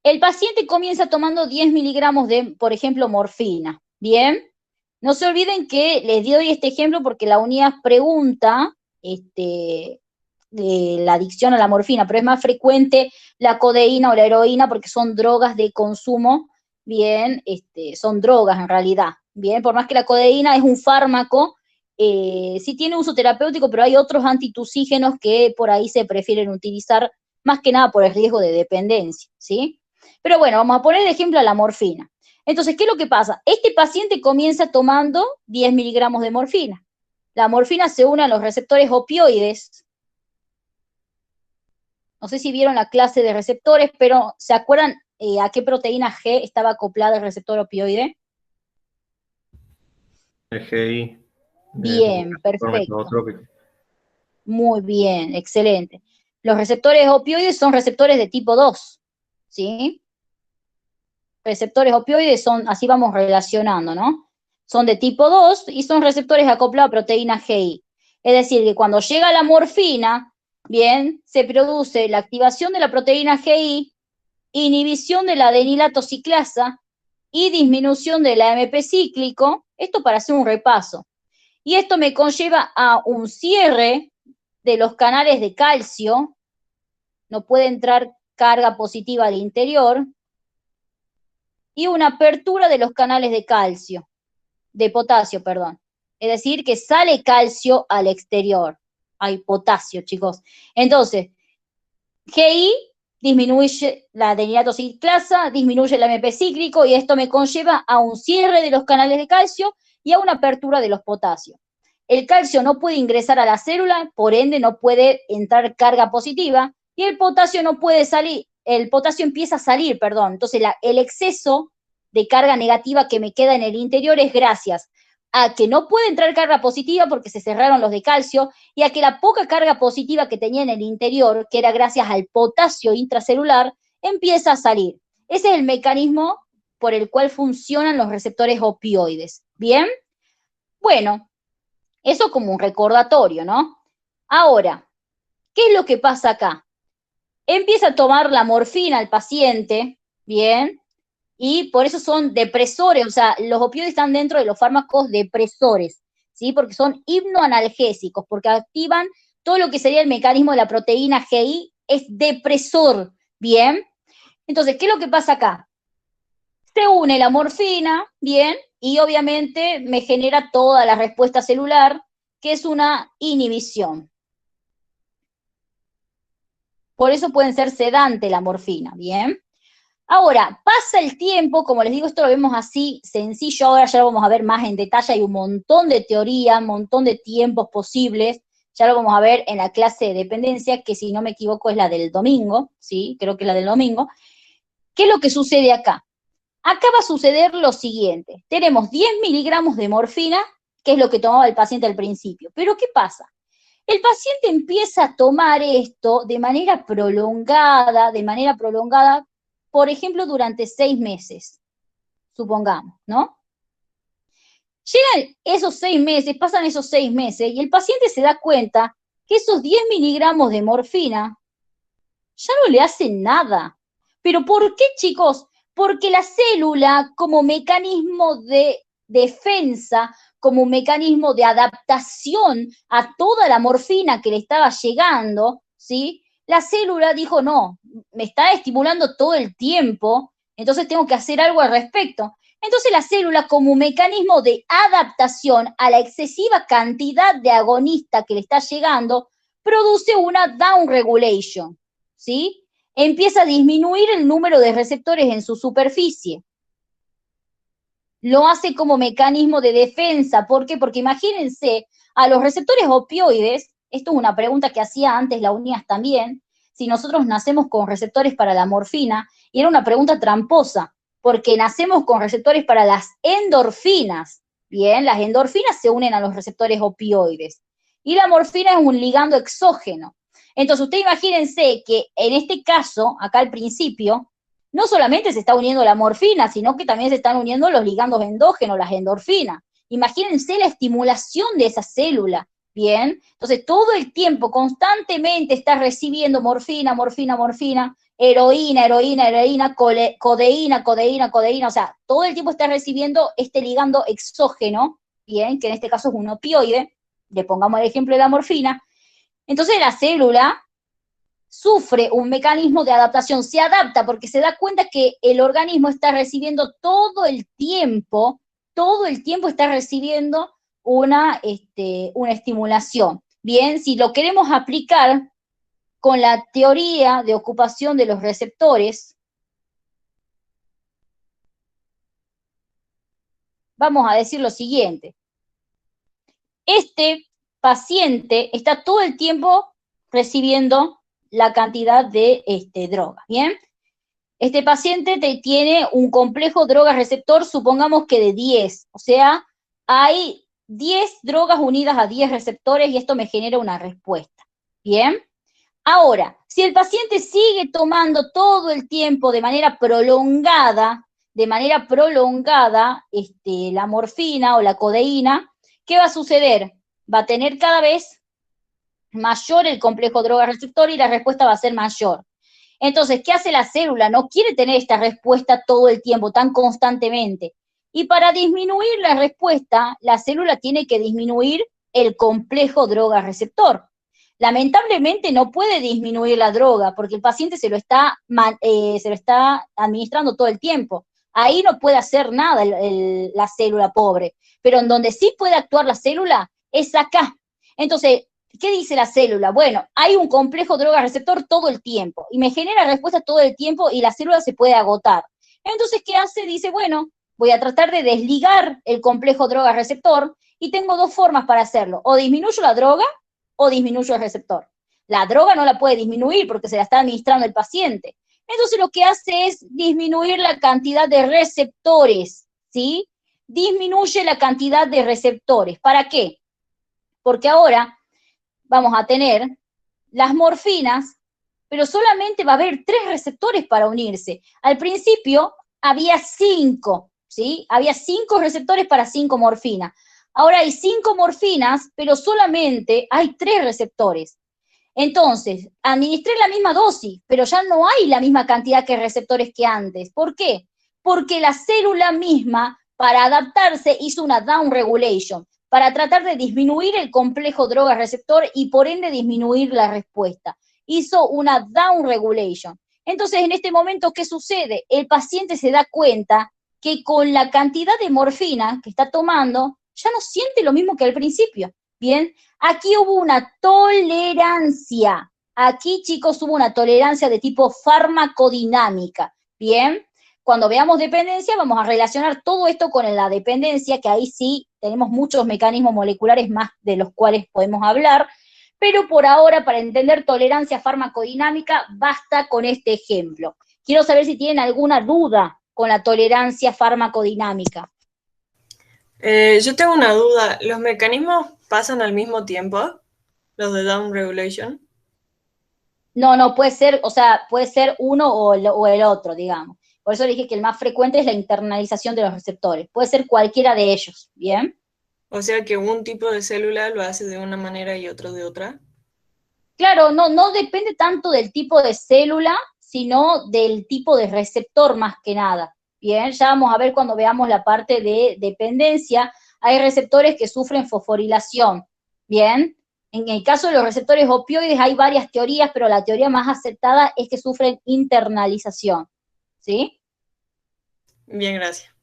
El paciente comienza tomando 10 miligramos de, por ejemplo, morfina. Bien. No se olviden que les doy este ejemplo porque la unidad pregunta de la adicción a la morfina, pero es más frecuente la codeína o la heroína porque son drogas de consumo, bien, son drogas en realidad, bien, por más que la codeína es un fármaco, sí tiene uso terapéutico, pero hay otros antitusígenos que por ahí se prefieren utilizar más que nada por el riesgo de dependencia, ¿sí? Pero bueno, vamos a poner de ejemplo a la morfina. Entonces, ¿qué es lo que pasa? Este paciente comienza tomando 10 miligramos de morfina. La morfina se une a los receptores opioides. No sé si vieron la clase de receptores, pero ¿se acuerdan a qué proteína G estaba acoplada el receptor opioide? El GI. Bien, perfecto. Muy bien, excelente. Los receptores opioides son receptores de tipo 2, ¿sí? Receptores opioides son, así vamos relacionando, ¿no? Son de tipo 2 y son receptores acoplados a proteína GI. Es decir, que cuando llega la morfina, bien, se produce la activación de la proteína GI, inhibición de la adenilato ciclasa y disminución del AMP cíclico, esto para hacer un repaso. Y esto me conlleva a un cierre de los canales de calcio, no puede entrar carga positiva al interior, y una apertura de los canales de calcio, de potasio, perdón. Es decir, que sale calcio al exterior. Hay potasio, chicos. Entonces, GI disminuye la adenilato ciclasa, disminuye el AMP cíclico y esto me conlleva a un cierre de los canales de calcio y a una apertura de los potasios. El calcio no puede ingresar a la célula, por ende no puede entrar carga positiva y el potasio no puede salir, el potasio empieza a salir, perdón. Entonces el exceso de carga negativa que me queda en el interior es gracias a que no puede entrar carga positiva porque se cerraron los de calcio y a que la poca carga positiva que tenía en el interior, que era gracias al potasio intracelular, empieza a salir. Ese es el mecanismo por el cual funcionan los receptores opioides. ¿Bien? Bueno, eso como un recordatorio, ¿no? Ahora, ¿qué es lo que pasa acá? Empieza a tomar la morfina el paciente, ¿bien? Y por eso son depresores, o sea, los opioides están dentro de los fármacos depresores, ¿sí? Porque son hipnoanalgésicos, porque activan todo lo que sería el mecanismo de la proteína GI, es depresor, ¿bien? Entonces, ¿qué es lo que pasa acá? Se une la morfina, ¿bien? Y obviamente me genera toda la respuesta celular, que es una inhibición. Por eso pueden ser sedante la morfina, ¿bien? Ahora, pasa el tiempo, como les digo, esto lo vemos así sencillo, ahora ya lo vamos a ver más en detalle, hay un montón de teoría, un montón de tiempos posibles, ya lo vamos a ver en la clase de dependencia, que si no me equivoco es la del domingo, ¿sí? Creo que es la del domingo. ¿Qué es lo que sucede acá? Acá va a suceder lo siguiente, tenemos 10 miligramos de morfina, que es lo que tomaba el paciente al principio, pero ¿qué pasa? El paciente empieza a tomar esto de manera prolongada, por ejemplo, durante 6 meses, supongamos, ¿no? Llegan esos 6 meses, pasan esos 6 meses, y el paciente se da cuenta que esos 10 miligramos de morfina ya no le hacen nada. ¿Pero por qué, chicos? Porque la célula, como mecanismo de defensa, como mecanismo de adaptación a toda la morfina que le estaba llegando, ¿sí? La célula dijo, no, me está estimulando todo el tiempo, entonces tengo que hacer algo al respecto. Entonces la célula, como mecanismo de adaptación a la excesiva cantidad de agonista que le está llegando, produce una downregulation, ¿sí? Empieza a disminuir el número de receptores en su superficie. Lo hace como mecanismo de defensa. ¿Por qué? Porque imagínense, a los receptores opioides, esto es una pregunta que hacía antes la UNIAS también, si nosotros nacemos con receptores para la morfina, y era una pregunta tramposa, porque nacemos con receptores para las endorfinas. Bien, las endorfinas se unen a los receptores opioides, y la morfina es un ligando exógeno. Entonces, ustedes imagínense que en este caso, acá al principio, no solamente se está uniendo la morfina, sino que también se están uniendo los ligandos endógenos, las endorfinas. Imagínense la estimulación de esa célula, ¿bien? Entonces, todo el tiempo, constantemente está recibiendo morfina, heroína, codeína, o sea, todo el tiempo está recibiendo este ligando exógeno, ¿bien? Que en este caso es un opioide, le pongamos el ejemplo de la morfina. Entonces, la célula sufre un mecanismo de adaptación, se adapta porque se da cuenta que el organismo está recibiendo todo el tiempo está recibiendo una estimulación. Bien, si lo queremos aplicar con la teoría de ocupación de los receptores, vamos a decir lo siguiente. Este paciente está todo el tiempo recibiendo la cantidad de droga, ¿bien? Este paciente tiene un complejo droga-receptor, supongamos que de 10, o sea, hay 10 drogas unidas a 10 receptores y esto me genera una respuesta, ¿bien? Ahora, si el paciente sigue tomando todo el tiempo de manera prolongada, la morfina o la codeína, ¿qué va a suceder? Va a tener cada vez mayor el complejo droga-receptor y la respuesta va a ser mayor. Entonces, ¿qué hace la célula? No quiere tener esta respuesta todo el tiempo, tan constantemente. Y para disminuir la respuesta, la célula tiene que disminuir el complejo droga-receptor. Lamentablemente no puede disminuir la droga porque el paciente se lo está administrando todo el tiempo. Ahí no puede hacer nada la célula pobre. Pero en donde sí puede actuar la célula es acá. Entonces, ¿qué dice la célula? Bueno, hay un complejo droga-receptor todo el tiempo y me genera respuesta todo el tiempo y la célula se puede agotar. Entonces, ¿qué hace? Dice, bueno, voy a tratar de desligar el complejo droga-receptor y tengo dos formas para hacerlo. O disminuyo la droga o disminuyo el receptor. La droga no la puede disminuir porque se la está administrando el paciente. Entonces, lo que hace es disminuir la cantidad de receptores, ¿sí? Disminuye la cantidad de receptores. ¿Para qué? Porque ahora vamos a tener las morfinas, pero solamente va a haber 3 receptores para unirse. Al principio había 5, ¿sí? Había 5 receptores para 5 morfinas. Ahora hay 5 morfinas, pero solamente hay 3 receptores. Entonces, administré la misma dosis, pero ya no hay la misma cantidad de receptores que antes. ¿Por qué? Porque la célula misma, para adaptarse, hizo una downregulation, para tratar de disminuir el complejo droga-receptor y por ende disminuir la respuesta. Hizo una downregulation. Entonces, en este momento, ¿qué sucede? El paciente se da cuenta que con la cantidad de morfina que está tomando, ya no siente lo mismo que al principio. Bien, aquí hubo una tolerancia. Aquí, chicos, hubo una tolerancia de tipo farmacodinámica. Bien, cuando veamos dependencia vamos a relacionar todo esto con la dependencia, que ahí sí tenemos muchos mecanismos moleculares más de los cuales podemos hablar, pero por ahora, para entender tolerancia farmacodinámica, basta con este ejemplo. Quiero saber si tienen alguna duda con la tolerancia farmacodinámica. Yo tengo una duda. ¿Los mecanismos pasan al mismo tiempo? ¿Los de downregulation? No, puede ser, o sea, puede ser uno o el otro, digamos. Por eso dije que el más frecuente es la internalización de los receptores. Puede ser cualquiera de ellos, ¿bien? O sea que un tipo de célula lo hace de una manera y otro de otra. Claro, no depende tanto del tipo de célula, sino del tipo de receptor más que nada. Bien, ya vamos a ver cuando veamos la parte de dependencia. Hay receptores que sufren fosforilación. Bien, en el caso de los receptores opioides hay varias teorías, pero la teoría más aceptada es que sufren internalización. ¿Sí? Bien, gracias.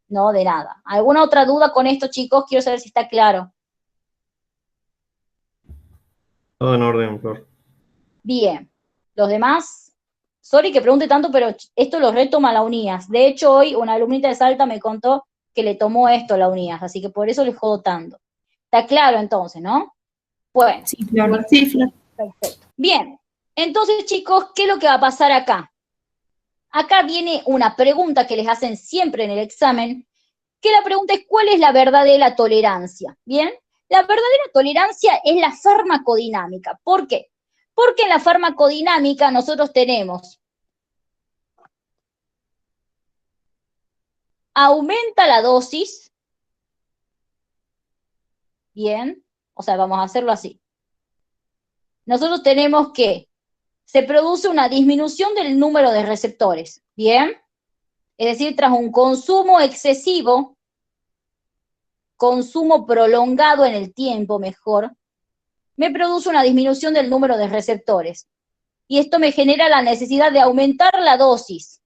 No, de nada. ¿Alguna otra duda con esto, chicos? Quiero saber si está claro. Todo en orden, Flor. Bien. Los demás, sorry que pregunte tanto, pero esto lo retoma la UNIAS. De hecho, hoy una alumnita de Salta me contó que le tomó esto la UNIAS, así que por eso les jodo tanto. Está claro entonces, ¿no? Bueno. Sí, Flor. Sí, Flor. Perfecto. Bien. Entonces, chicos, ¿qué es lo que va a pasar acá? Acá viene una pregunta que les hacen siempre en el examen, que la pregunta es, ¿cuál es la verdadera tolerancia? ¿Bien? La verdadera tolerancia es la farmacodinámica. ¿Por qué? Porque en la farmacodinámica nosotros tenemos aumenta la dosis, bien, o sea, vamos a hacerlo así. Nosotros tenemos que se produce una disminución del número de receptores, bien, es decir, tras un consumo excesivo, consumo prolongado en el tiempo, mejor, me produce una disminución del número de receptores. Y esto me genera la necesidad de aumentar la dosis.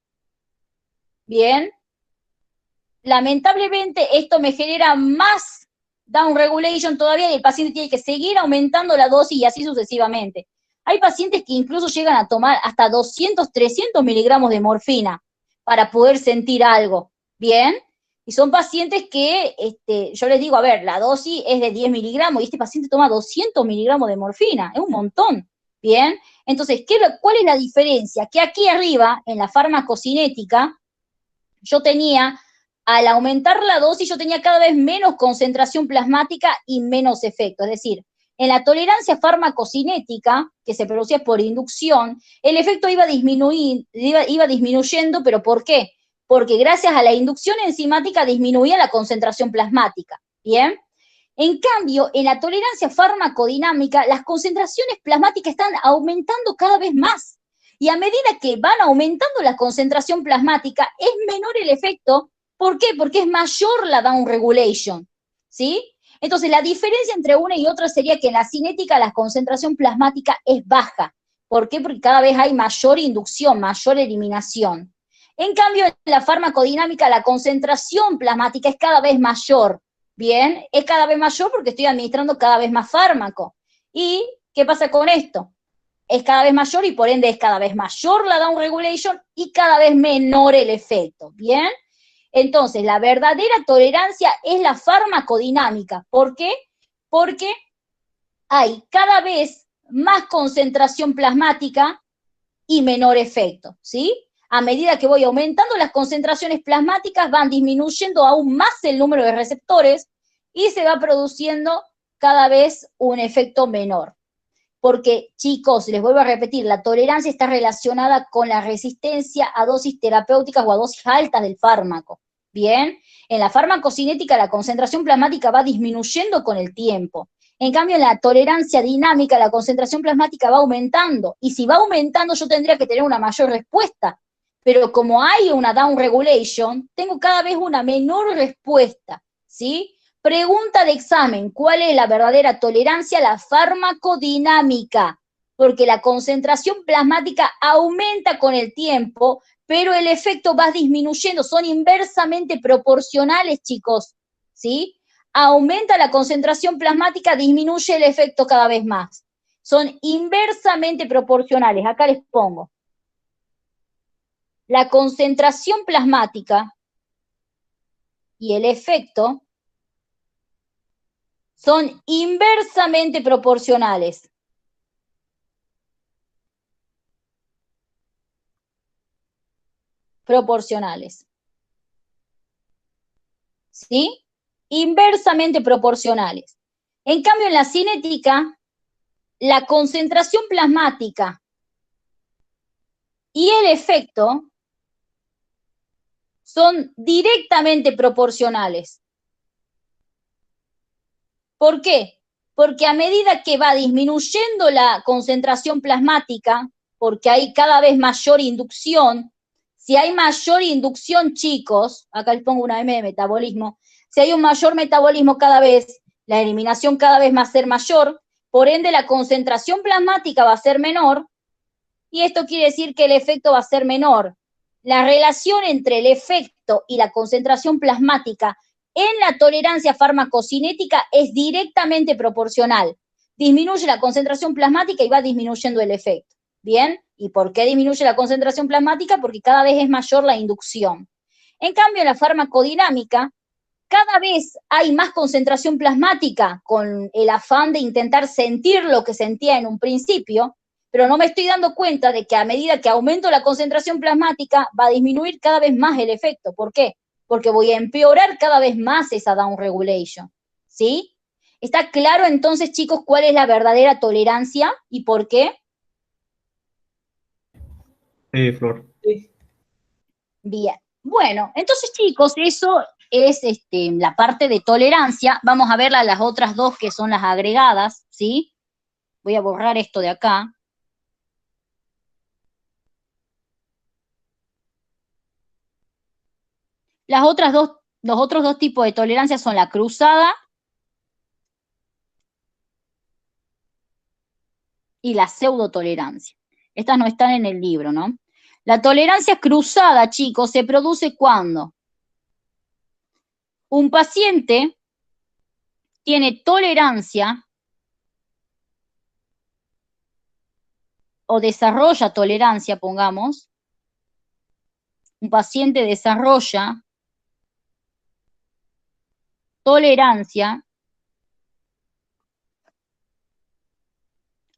Bien. Lamentablemente, esto me genera más downregulation todavía y el paciente tiene que seguir aumentando la dosis y así sucesivamente. Hay pacientes que incluso llegan a tomar hasta 200, 300 miligramos de morfina para poder sentir algo. Bien. Y son pacientes que, yo les digo, a ver, la dosis es de 10 miligramos y este paciente toma 200 miligramos de morfina, es un montón, ¿bien? Entonces, ¿cuál es la diferencia? Que aquí arriba, en la farmacocinética, yo tenía, al aumentar la dosis, yo tenía cada vez menos concentración plasmática y menos efecto, es decir, en la tolerancia farmacocinética, que se producía por inducción, el efecto iba disminuyendo, ¿pero por qué? Porque gracias a la inducción enzimática disminuía la concentración plasmática, ¿bien? En cambio, en la tolerancia farmacodinámica, las concentraciones plasmáticas están aumentando cada vez más. Y a medida que van aumentando la concentración plasmática, es menor el efecto. ¿Por qué? Porque es mayor la downregulation, ¿sí? Entonces, la diferencia entre una y otra sería que en la cinética la concentración plasmática es baja. ¿Por qué? Porque cada vez hay mayor inducción, mayor eliminación. En cambio, en la farmacodinámica la concentración plasmática es cada vez mayor. Bien, es cada vez mayor porque estoy administrando cada vez más fármaco. ¿Y qué pasa con esto? Es cada vez mayor y por ende es cada vez mayor la downregulation y cada vez menor el efecto. ¿Bien? Entonces, la verdadera tolerancia es la farmacodinámica. ¿Por qué? Porque hay cada vez más concentración plasmática y menor efecto, ¿sí? A medida que voy aumentando las concentraciones plasmáticas, van disminuyendo aún más el número de receptores y se va produciendo cada vez un efecto menor. Porque, chicos, les vuelvo a repetir, la tolerancia está relacionada con la resistencia a dosis terapéuticas o a dosis altas del fármaco. Bien, en la farmacocinética la concentración plasmática va disminuyendo con el tiempo. En cambio, en la tolerancia dinámica la concentración plasmática va aumentando. Y si va aumentando, yo tendría que tener una mayor respuesta. Pero como hay una downregulation, tengo cada vez una menor respuesta, ¿sí? Pregunta de examen, ¿cuál es la verdadera tolerancia? La farmacodinámica, porque la concentración plasmática aumenta con el tiempo, pero el efecto va disminuyendo, son inversamente proporcionales, chicos, ¿sí? Aumenta la concentración plasmática, disminuye el efecto cada vez más. Son inversamente proporcionales, acá les pongo. la concentración plasmática y el efecto son inversamente proporcionales. ¿Sí? Inversamente proporcionales. En cambio, en la cinética, la concentración plasmática y el efecto son directamente proporcionales. ¿Por qué? Porque a medida que va disminuyendo la concentración plasmática, porque hay cada vez mayor inducción, si hay mayor inducción, chicos, acá les pongo una M de metabolismo, si hay un mayor metabolismo cada vez, la eliminación cada vez va a ser mayor, por ende la concentración plasmática va a ser menor, y esto quiere decir que el efecto va a ser menor. La relación entre el efecto y la concentración plasmática en la tolerancia farmacocinética es directamente proporcional. Disminuye la concentración plasmática y va disminuyendo el efecto. ¿Bien? ¿Y por qué disminuye la concentración plasmática? Porque cada vez es mayor la inducción. En cambio, en la farmacodinámica, cada vez hay más concentración plasmática con el afán de intentar sentir lo que sentía en un principio, pero no me estoy dando cuenta de que a medida que aumento la concentración plasmática va a disminuir cada vez más el efecto. ¿Por qué? Porque voy a empeorar cada vez más esa downregulation, ¿sí? ¿Está claro entonces, chicos, cuál es la verdadera tolerancia y por qué? Sí, Flor. Sí. Bien. Bueno, entonces, chicos, eso es la parte de tolerancia. Vamos a ver las otras dos que son las agregadas, ¿sí? Voy a borrar esto de acá. Los otros dos tipos de tolerancia son la cruzada y la pseudotolerancia. Estas no están en el libro, ¿no? La tolerancia cruzada, chicos, se produce cuando un paciente tiene tolerancia o desarrolla tolerancia, pongamos. Un paciente desarrolla tolerancia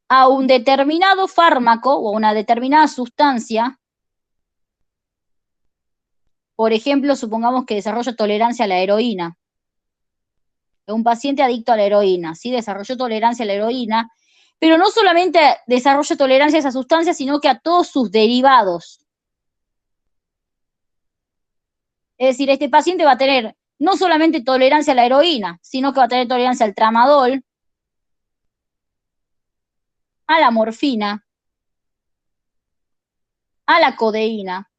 a un determinado fármaco o a una determinada sustancia. Por ejemplo, supongamos que desarrolla tolerancia a la heroína. Un paciente adicto a la heroína, ¿sí? Desarrolló tolerancia a la heroína, pero no solamente desarrolla tolerancia a esa sustancia, sino que a todos sus derivados. Es decir, este paciente va a tener no solamente tolerancia a la heroína, sino que va a tener tolerancia al tramadol, a la morfina, a la codeína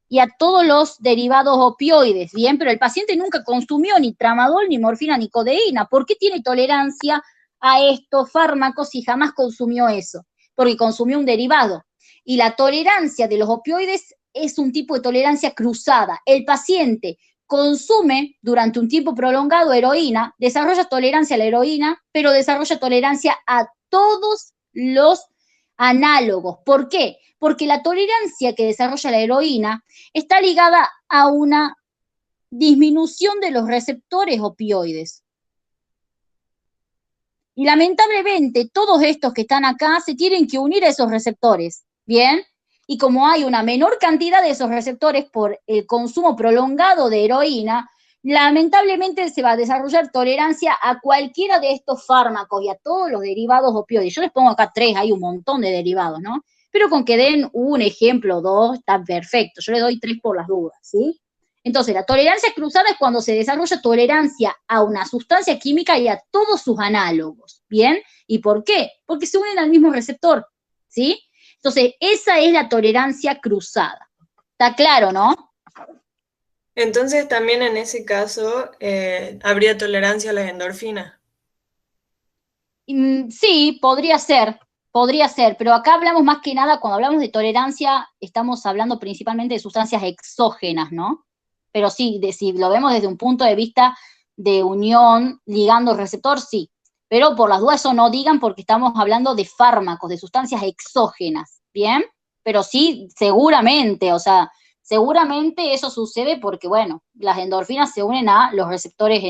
y a todos los derivados opioides, ¿bien? Pero el paciente nunca consumió ni tramadol, ni morfina, ni codeína. ¿Por qué tiene tolerancia a estos fármacos si jamás consumió eso? Porque consumió un derivado. Y la tolerancia de los opioides es un tipo de tolerancia cruzada. El paciente consume durante un tiempo prolongado heroína, desarrolla tolerancia a la heroína, pero desarrolla tolerancia a todos los análogos. ¿Por qué? Porque la tolerancia que desarrolla la heroína está ligada a una disminución de los receptores opioides. Y lamentablemente todos estos que están acá se tienen que unir a esos receptores, ¿bien? Y como hay una menor cantidad de esos receptores por el consumo prolongado de heroína, lamentablemente se va a desarrollar tolerancia a cualquiera de estos fármacos y a todos los derivados opioides. Yo les pongo acá 3, hay un montón de derivados, ¿no? Pero con que den un ejemplo, 2, está perfecto. Yo le doy 3 por las dudas, ¿sí? Entonces, la tolerancia cruzada es cuando se desarrolla tolerancia a una sustancia química y a todos sus análogos, ¿bien? ¿Y por qué? Porque se unen al mismo receptor, ¿sí? Entonces, esa es la tolerancia cruzada. ¿Está claro, no? Entonces, también en ese caso, habría tolerancia a las endorfinas. Sí, podría ser, pero acá hablamos más que nada, cuando hablamos de tolerancia, estamos hablando principalmente de sustancias exógenas, ¿no? Pero sí, si lo vemos desde un punto de vista de unión, ligando receptor, sí. Pero por las dudas eso no digan porque estamos hablando de fármacos, de sustancias exógenas, ¿bien? pero sí, seguramente, o sea, seguramente eso sucede porque, bueno, las endorfinas se unen a los receptores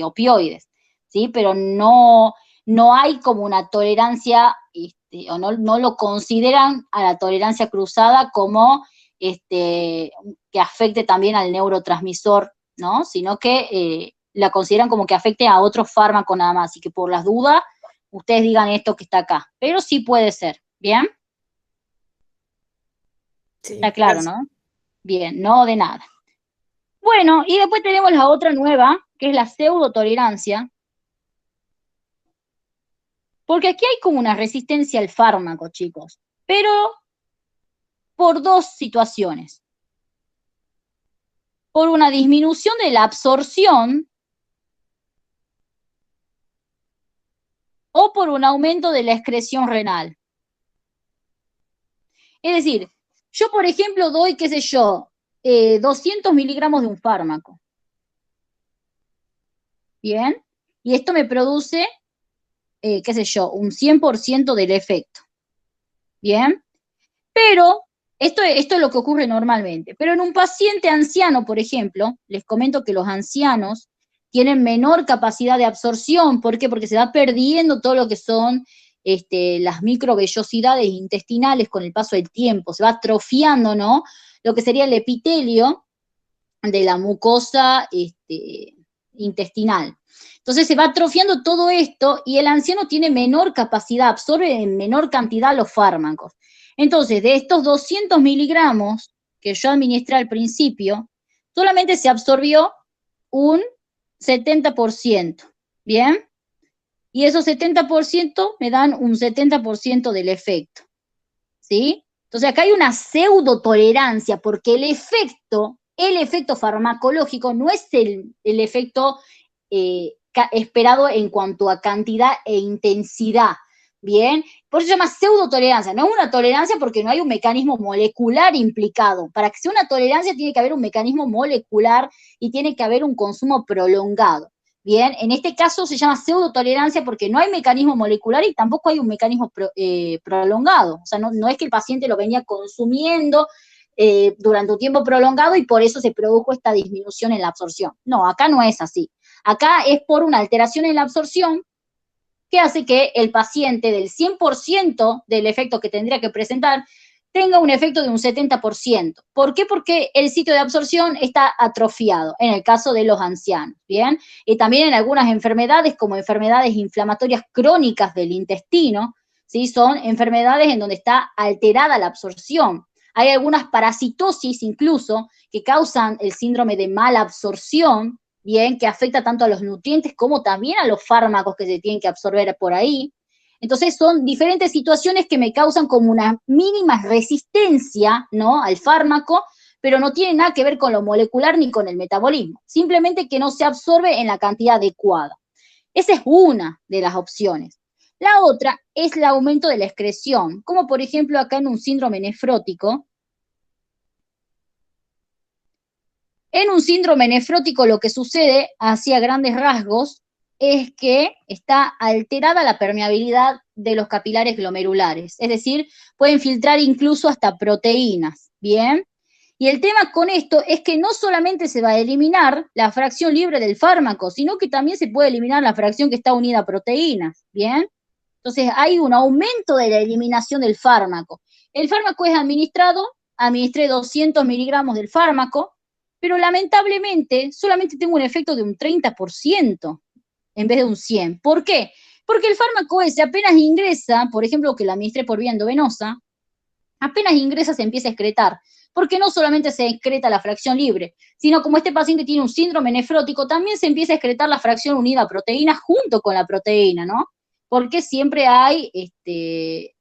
opioides, ¿sí? Pero no hay como una tolerancia, o no lo consideran a la tolerancia cruzada como que afecte también al neurotransmisor, ¿no? Sino que la consideran como que afecte a otro fármaco nada más, y que por las dudas ustedes digan esto que está acá, pero sí puede ser, ¿bien? Sí, Está claro, gracias. ¿no? Bien, no de nada. Bueno, y después tenemos la otra nueva, que es la pseudotolerancia, porque aquí hay como una resistencia al fármaco, chicos, pero por dos situaciones. Por una disminución de la absorción o por un aumento de la excreción renal. Es decir, yo, por ejemplo, doy, qué sé yo, 200 miligramos de un fármaco. Bien, y esto me produce, qué sé yo, un 100% del efecto. Bien, pero esto es lo que ocurre normalmente. Pero en un paciente anciano, por ejemplo, les comento que los ancianos tienen menor capacidad de absorción. ¿Por qué? Porque se va perdiendo todo lo que son las microvellosidades intestinales con el paso del tiempo. Se va atrofiando, ¿no? Lo que sería el epitelio de la mucosa intestinal. Entonces se va atrofiando todo esto y el anciano tiene menor capacidad, absorbe en menor cantidad los fármacos. Entonces, de estos 200 miligramos que yo administré al principio, solamente se absorbió un 70%, ¿bien? Y esos 70% me dan un 70% del efecto, ¿sí? Entonces acá hay una pseudotolerancia porque el efecto farmacológico no es el efecto esperado en cuanto a cantidad e intensidad, ¿bien? Por eso se llama pseudotolerancia, no es una tolerancia porque no hay un mecanismo molecular implicado. Para que sea una tolerancia tiene que haber un mecanismo molecular y tiene que haber un consumo prolongado. Bien, en este caso se llama pseudotolerancia porque no hay mecanismo molecular y tampoco hay un mecanismo prolongado. O sea, no es que el paciente lo venía consumiendo durante un tiempo prolongado y por eso se produjo esta disminución en la absorción. No, acá no es así. Acá es por una alteración en la absorción que hace que el paciente del 100% del efecto que tendría que presentar tenga un efecto de un 70%. ¿Por qué? Porque el sitio de absorción está atrofiado, en el caso de los ancianos, ¿bien? Y también en algunas enfermedades, como enfermedades inflamatorias crónicas del intestino, ¿sí? Son enfermedades en donde está alterada la absorción. Hay algunas parasitosis incluso que causan el síndrome de mala absorción, ¿bien? Que afecta tanto a los nutrientes como también a los fármacos que se tienen que absorber por ahí. Entonces son diferentes situaciones que me causan como una mínima resistencia, ¿no?, al fármaco, pero no tiene nada que ver con lo molecular ni con el metabolismo, simplemente que no se absorbe en la cantidad adecuada. Esa es una de las opciones. La otra es el aumento de la excreción, como por ejemplo acá en un síndrome nefrótico. En un síndrome nefrótico lo que sucede, así a grandes rasgos, es que está alterada la permeabilidad de los capilares glomerulares, es decir, pueden filtrar incluso hasta proteínas, ¿bien? Y el tema con esto es que no solamente se va a eliminar la fracción libre del fármaco, sino que también se puede eliminar la fracción que está unida a proteínas, ¿bien? Entonces hay un aumento de la eliminación del fármaco. El fármaco es administrado, administré 200 miligramos del fármaco, pero lamentablemente solamente tengo un efecto de un 30% en vez de un 100%. ¿Por qué? Porque el fármaco ese apenas ingresa, por ejemplo, que lo administré por vía endovenosa, apenas ingresa se empieza a excretar, porque no solamente se excreta la fracción libre, sino como este paciente tiene un síndrome nefrótico, también se empieza a excretar la fracción unida a proteína junto con la proteína, ¿no? Porque siempre hay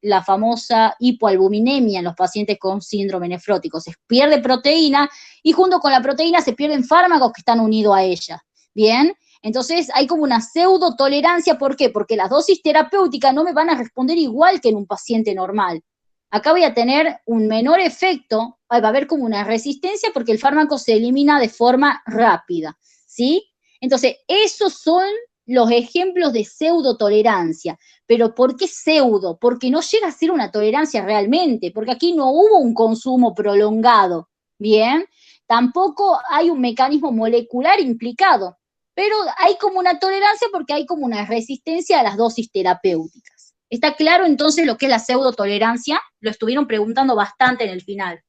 la famosa hipoalbuminemia en los pacientes con síndrome nefrótico. Se pierde proteína y junto con la proteína se pierden fármacos que están unidos a ella. ¿Bien? Entonces hay como una pseudotolerancia. ¿Por qué? Porque las dosis terapéuticas no me van a responder igual que en un paciente normal. Acá voy a tener un menor efecto, va a haber como una resistencia porque el fármaco se elimina de forma rápida, ¿sí? Entonces, esos son los ejemplos de pseudotolerancia. ¿Pero por qué pseudo? Porque no llega a ser una tolerancia realmente, porque aquí no hubo un consumo prolongado, ¿bien? Tampoco hay un mecanismo molecular implicado, pero hay como una tolerancia porque hay como una resistencia a las dosis terapéuticas. ¿Está claro entonces lo que es la pseudotolerancia? Lo estuvieron preguntando bastante en el final.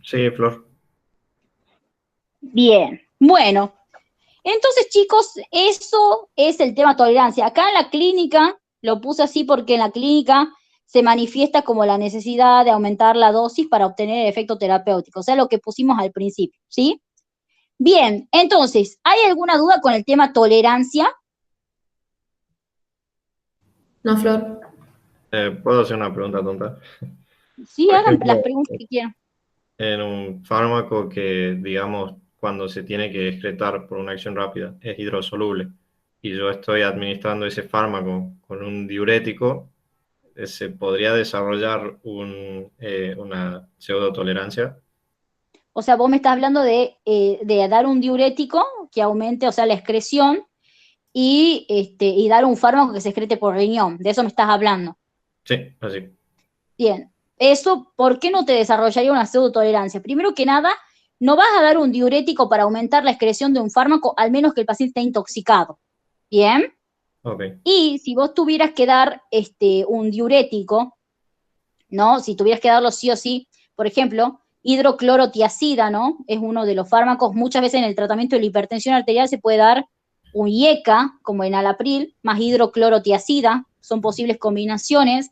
Sí, Flor. Bien, bueno, entonces chicos, eso es el tema tolerancia. Acá en la clínica, lo puse así porque en la clínica se manifiesta como la necesidad de aumentar la dosis para obtener el efecto terapéutico, o sea, lo que pusimos al principio, ¿sí? Bien, entonces, ¿hay alguna duda con el tema tolerancia? No, Flor. ¿Puedo hacer una pregunta tonta? Sí, Por hagan ejemplo, las preguntas que quieran. en un fármaco que, digamos, cuando se tiene que excretar por una acción rápida, es hidrosoluble, y yo estoy administrando ese fármaco con un diurético, ¿se podría desarrollar una pseudotolerancia? O sea, vos me estás hablando de dar un diurético que aumente, o sea, la excreción y dar un fármaco que se excrete por riñón. De eso me estás hablando. Sí, así. Bien, eso, ¿por qué no te desarrollaría una pseudotolerancia? Primero que nada, no vas a dar un diurético para aumentar la excreción de un fármaco, al menos que el paciente esté intoxicado. Bien, Ok. y si vos tuvieras que dar un diurético, ¿no? Si tuvieras que darlo sí o sí, por ejemplo, hidroclorotiazida, ¿no? Es uno de los fármacos, muchas veces en el tratamiento de la hipertensión arterial se puede dar un IECA, como enalapril, más hidroclorotiazida, son posibles combinaciones.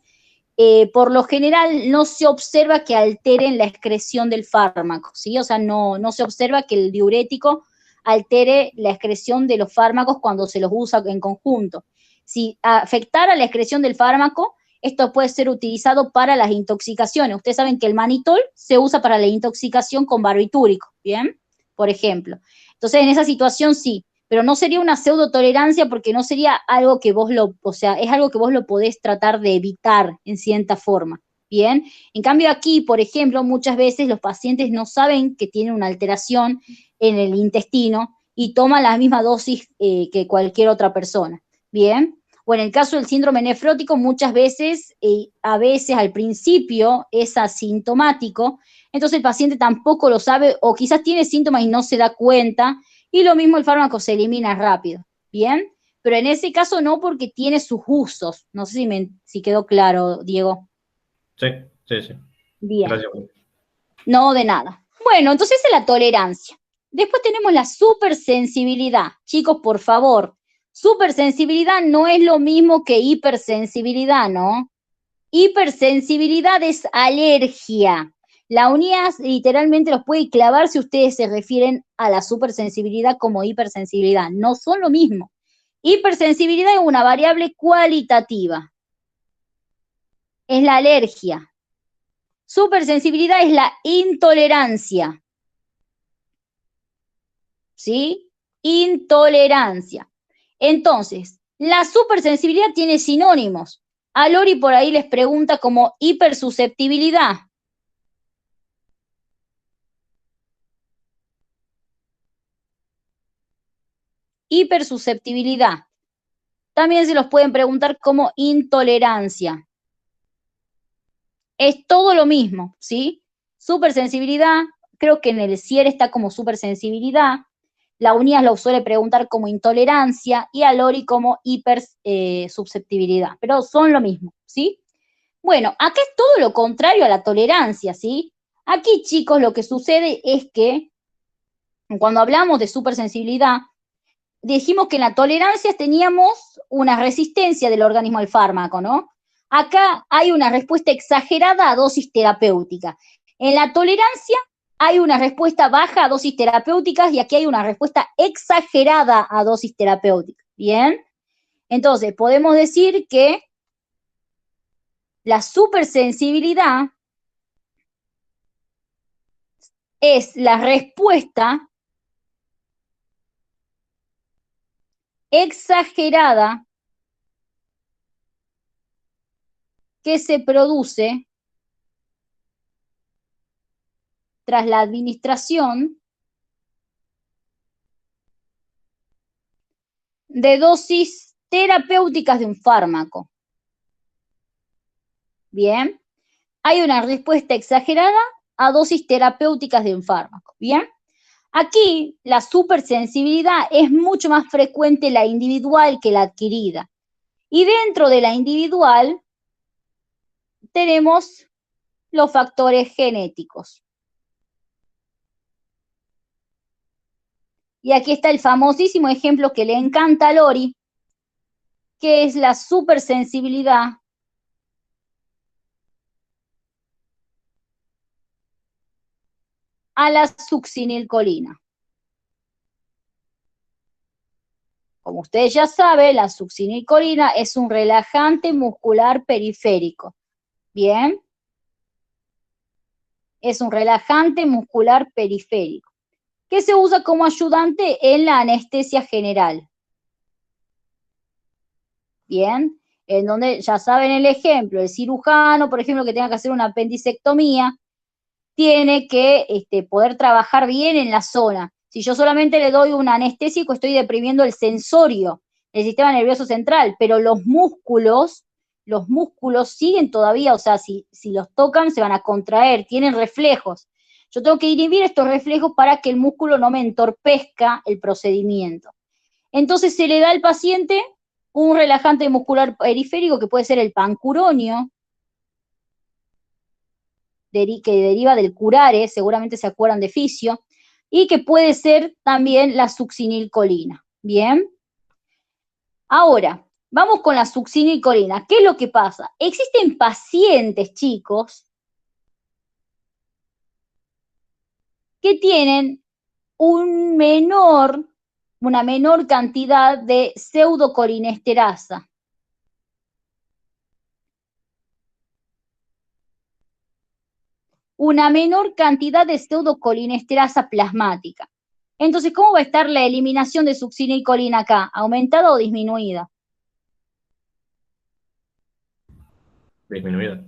Por lo general no se observa que alteren la excreción del fármaco, ¿sí? O sea, no se observa que el diurético altere la excreción de los fármacos cuando se los usa en conjunto. Si afectara la excreción del fármaco, esto puede ser utilizado para las intoxicaciones. Ustedes saben que el manitol se usa para la intoxicación con barbitúrico, ¿bien? Por ejemplo. Entonces, en esa situación sí, pero no sería una pseudotolerancia porque no sería algo que o sea, es algo que vos lo podés tratar de evitar en cierta forma, ¿bien? En cambio aquí, por ejemplo, muchas veces los pacientes no saben que tienen una alteración en el intestino y toman la misma dosis que cualquier otra persona, ¿bien? O en el caso del síndrome nefrótico, muchas veces, a veces al principio es asintomático, entonces el paciente tampoco lo sabe o quizás tiene síntomas y no se da cuenta, y lo mismo el fármaco se elimina rápido, ¿bien? Pero en ese caso no porque tiene sus usos. No sé si quedó claro, Diego. Sí, sí, sí. Bien. Gracias. No, de nada. Bueno, entonces es la tolerancia. Después tenemos la supersensibilidad. Chicos, por favor, supersensibilidad no es lo mismo que hipersensibilidad, ¿no? Hipersensibilidad es alergia. La UNIAS literalmente los puede clavar si ustedes se refieren a la supersensibilidad como hipersensibilidad. No son lo mismo. Hipersensibilidad es una variable cualitativa. Es la alergia. Supersensibilidad es la intolerancia. ¿Sí? Intolerancia. Entonces, la supersensibilidad tiene sinónimos. A Lori por ahí les pregunta como hipersusceptibilidad. Hipersusceptibilidad. También se los pueden preguntar como intolerancia. Es todo lo mismo, ¿sí? Supersensibilidad, creo que en el CIER está como supersensibilidad. La UNIAS lo suele preguntar como intolerancia y a Lori como hipersusceptibilidad, pero son lo mismo, ¿sí? Bueno, acá es todo lo contrario a la tolerancia, ¿sí? Aquí, chicos, lo que sucede es que cuando hablamos de supersensibilidad, dijimos que en la tolerancia teníamos una resistencia del organismo al fármaco, ¿no? Acá hay una respuesta exagerada a dosis terapéutica. En la tolerancia hay una respuesta baja a dosis terapéuticas y aquí hay una respuesta exagerada a dosis terapéuticas. ¿Bien? Entonces, podemos decir que la supersensibilidad es la respuesta exagerada que se produce tras la administración de dosis terapéuticas de un fármaco. Bien, hay una respuesta exagerada a dosis terapéuticas de un fármaco. Bien, aquí la supersensibilidad es mucho más frecuente la individual que la adquirida. Y dentro de la individual tenemos los factores genéticos. Y aquí está el famosísimo ejemplo que le encanta a Lori, que es la supersensibilidad a la succinilcolina. Como ustedes ya saben, la succinilcolina es un relajante muscular periférico. Bien. Es un relajante muscular periférico, que se usa como ayudante en la anestesia general. Bien, en donde ya saben el ejemplo, el cirujano, por ejemplo, que tenga que hacer una apendicectomía, tiene que poder trabajar bien en la zona. Si yo solamente le doy un anestésico, estoy deprimiendo el sensorio, el sistema nervioso central, pero los músculos siguen todavía, o sea, si los tocan se van a contraer, tienen reflejos. Yo tengo que inhibir estos reflejos para que el músculo no me entorpezca el procedimiento. Entonces se le da al paciente un relajante muscular periférico que puede ser el pancuronio, que deriva del curare, seguramente se acuerdan de fisio, y que puede ser también la succinilcolina. Bien. Ahora, vamos con la succinilcolina. ¿Qué es lo que pasa? Existen pacientes, chicos, que tienen una menor cantidad de pseudocolinesterasa. Una menor cantidad de pseudocolinesterasa plasmática. Entonces, ¿cómo va a estar la eliminación de succinilcolina acá? ¿Aumentada o disminuida? Disminuida.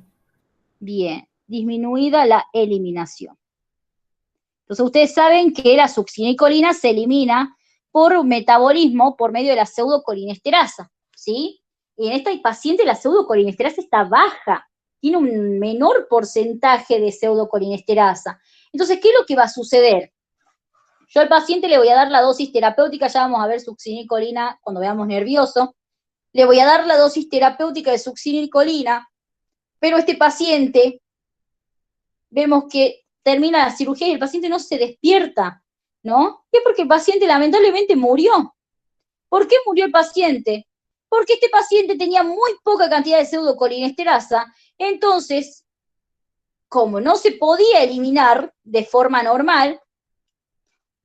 Bien, disminuida la eliminación. Entonces, ustedes saben que la succinilcolina se elimina por metabolismo por medio de la pseudocolinesterasa, ¿sí? Y en esta paciente la pseudocolinesterasa está baja, tiene un menor porcentaje de pseudocolinesterasa. Entonces, ¿qué es lo que va a suceder? Yo al paciente le voy a dar la dosis terapéutica, ya vamos a ver succinilcolina cuando veamos nervioso, le voy a dar la dosis terapéutica de succinilcolina, pero este paciente, vemos que termina la cirugía y el paciente no se despierta, ¿no? Es porque el paciente lamentablemente murió. ¿Por qué murió el paciente? Porque este paciente tenía muy poca cantidad de pseudocolinesterasa, entonces, como no se podía eliminar de forma normal,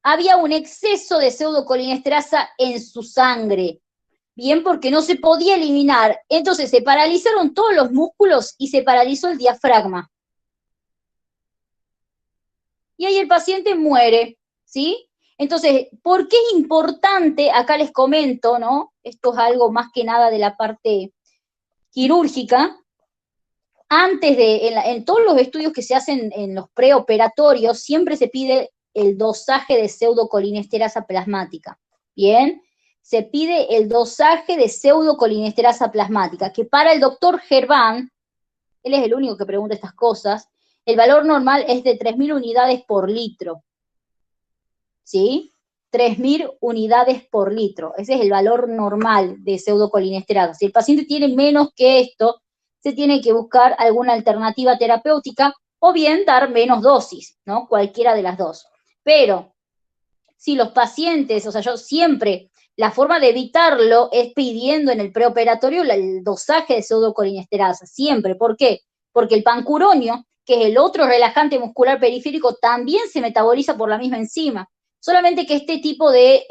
había un exceso de pseudocolinesterasa en su sangre. Bien, porque no se podía eliminar. Entonces se paralizaron todos los músculos y se paralizó el diafragma. Y ahí el paciente muere, ¿sí? Entonces, ¿por qué es importante? Acá les comento, ¿no? Esto es algo más que nada de la parte quirúrgica. Antes en todos los estudios que se hacen en los preoperatorios, siempre se pide el dosaje de pseudocolinesterasa plasmática. Bien, se pide el dosaje de pseudocolinesterasa plasmática, que para el doctor Gerván, él es el único que pregunta estas cosas, el valor normal es de 3.000 unidades por litro. ¿Sí? 3.000 unidades por litro. Ese es el valor normal de pseudocolinesterasa. Si el paciente tiene menos que esto, se tiene que buscar alguna alternativa terapéutica o bien dar menos dosis, ¿no? Cualquiera de las dos. Pero si los pacientes, o sea, yo siempre, la forma de evitarlo es pidiendo en el preoperatorio el dosaje de pseudocolinesterasa, siempre. ¿Por qué? Porque el pancuronio, que es el otro relajante muscular periférico, también se metaboliza por la misma enzima. Solamente que este tipo de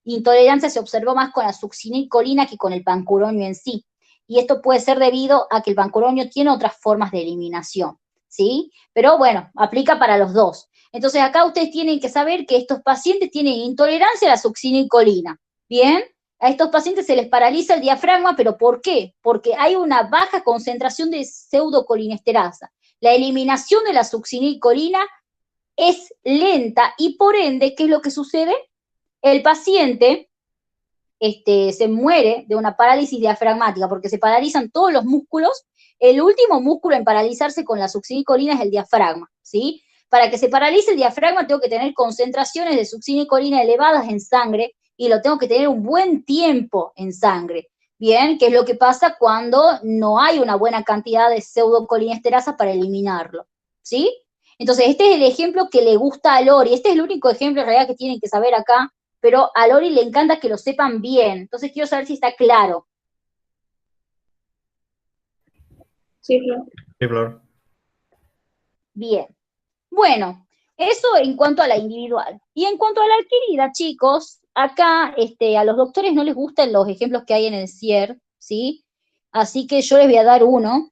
intolerancia se observó más con la succinilcolina que con el pancuronio en sí. Y esto puede ser debido a que el pancuronio tiene otras formas de eliminación, ¿sí? Pero bueno, aplica para los dos. Entonces acá ustedes tienen que saber que estos pacientes tienen intolerancia a la succinilcolina, ¿bien? A estos pacientes se les paraliza el diafragma, ¿pero por qué? Porque hay una baja concentración de pseudocolinesterasa. La eliminación de la succinilcolina es lenta y por ende, ¿qué es lo que sucede? El paciente se muere de una parálisis diafragmática, porque se paralizan todos los músculos. El último músculo en paralizarse con la succinicolina es el diafragma, ¿sí? Para que se paralice el diafragma tengo que tener concentraciones de succinicolina elevadas en sangre y lo tengo que tener un buen tiempo en sangre. Bien, ¿qué es lo que pasa cuando no hay una buena cantidad de pseudocolinesterazas para eliminarlo? ¿Sí? Entonces, este es el ejemplo que le gusta a Lori. Este es el único ejemplo en realidad que tienen que saber acá, pero a Lori le encanta que lo sepan bien. Entonces, quiero saber si está claro. Sí, Flor. Sí, Flor. Bien. Bueno, eso en cuanto a la individual. Y en cuanto a la adquirida, chicos, acá a los doctores no les gustan los ejemplos que hay en el CIER, ¿sí? Así que yo les voy a dar uno,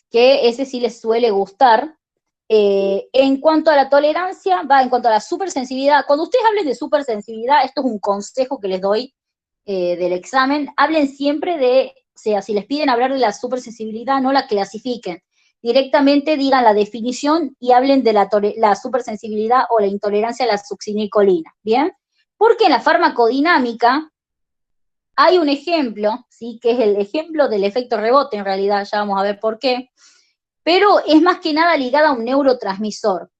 que ese sí les suele gustar. En cuanto a la tolerancia, en cuanto a la supersensibilidad, cuando ustedes hablen de supersensibilidad, esto es un consejo que les doy del examen, hablen siempre de, o sea, si les piden hablar de la supersensibilidad, no la clasifiquen. Directamente digan la definición y hablen de la supersensibilidad o la intolerancia a la succinicolina, ¿bien? Porque en la farmacodinámica hay un ejemplo, ¿sí? Que es el ejemplo del efecto rebote, en realidad, ya vamos a ver por qué, pero es más que nada ligada a un neurotransmisor.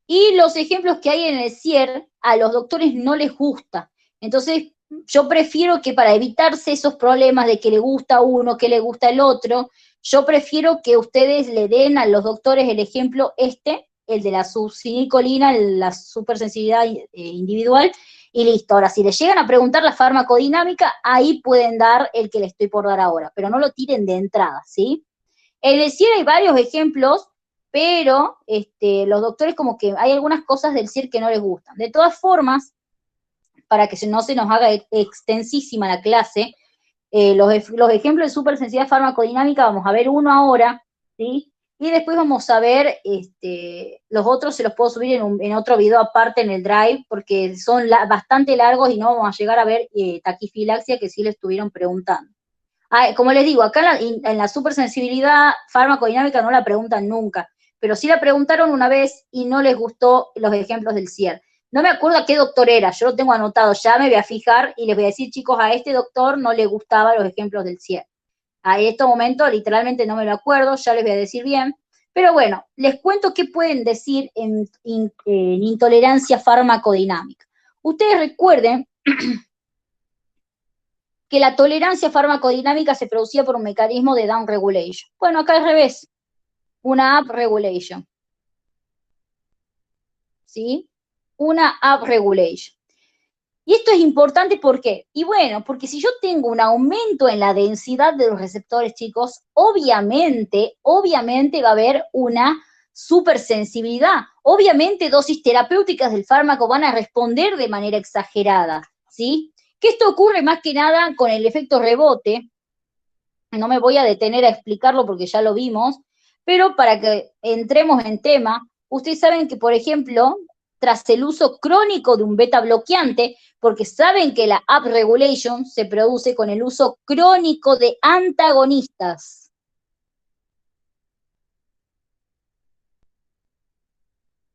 Y los ejemplos que hay en el CIER, a los doctores no les gusta. Entonces, yo prefiero que para evitarse esos problemas de que le gusta uno, que le gusta el otro, yo prefiero que ustedes le den a los doctores el ejemplo el de la succinicolina, la supersensibilidad individual, y listo. Ahora, si les llegan a preguntar la farmacodinámica, ahí pueden dar el que les estoy por dar ahora, pero no lo tiren de entrada, ¿sí? En el CIER hay varios ejemplos, pero los doctores como que hay algunas cosas del CIER que no les gustan. De todas formas, para que no se nos haga extensísima la clase, los ejemplos de supersensibilidad farmacodinámica vamos a ver uno ahora, ¿sí? Y después vamos a ver, los otros se los puedo subir en otro video aparte en el Drive, porque son bastante largos y no vamos a llegar a ver taquifilaxia, que sí le estuvieron preguntando. Como les digo, acá en la supersensibilidad farmacodinámica no la preguntan nunca, pero sí la preguntaron una vez y no les gustó los ejemplos del CIER. No me acuerdo a qué doctor era, yo lo tengo anotado, ya me voy a fijar y les voy a decir, chicos, a este doctor no le gustaban los ejemplos del CIER. A este momento literalmente no me lo acuerdo, ya les voy a decir bien, pero bueno, les cuento qué pueden decir en intolerancia farmacodinámica. Ustedes recuerden que la tolerancia farmacodinámica se producía por un mecanismo de down regulation. Bueno, acá al revés, una up regulation. ¿Sí? Una up regulation. Y esto es importante, ¿por qué? Y bueno, porque si yo tengo un aumento en la densidad de los receptores, chicos, obviamente va a haber una supersensibilidad. Obviamente dosis terapéuticas del fármaco van a responder de manera exagerada, ¿sí? Que esto ocurre más que nada con el efecto rebote. No me voy a detener a explicarlo porque ya lo vimos, pero para que entremos en tema, ustedes saben que, por ejemplo, tras el uso crónico de un beta bloqueante, porque saben que la upregulation se produce con el uso crónico de antagonistas.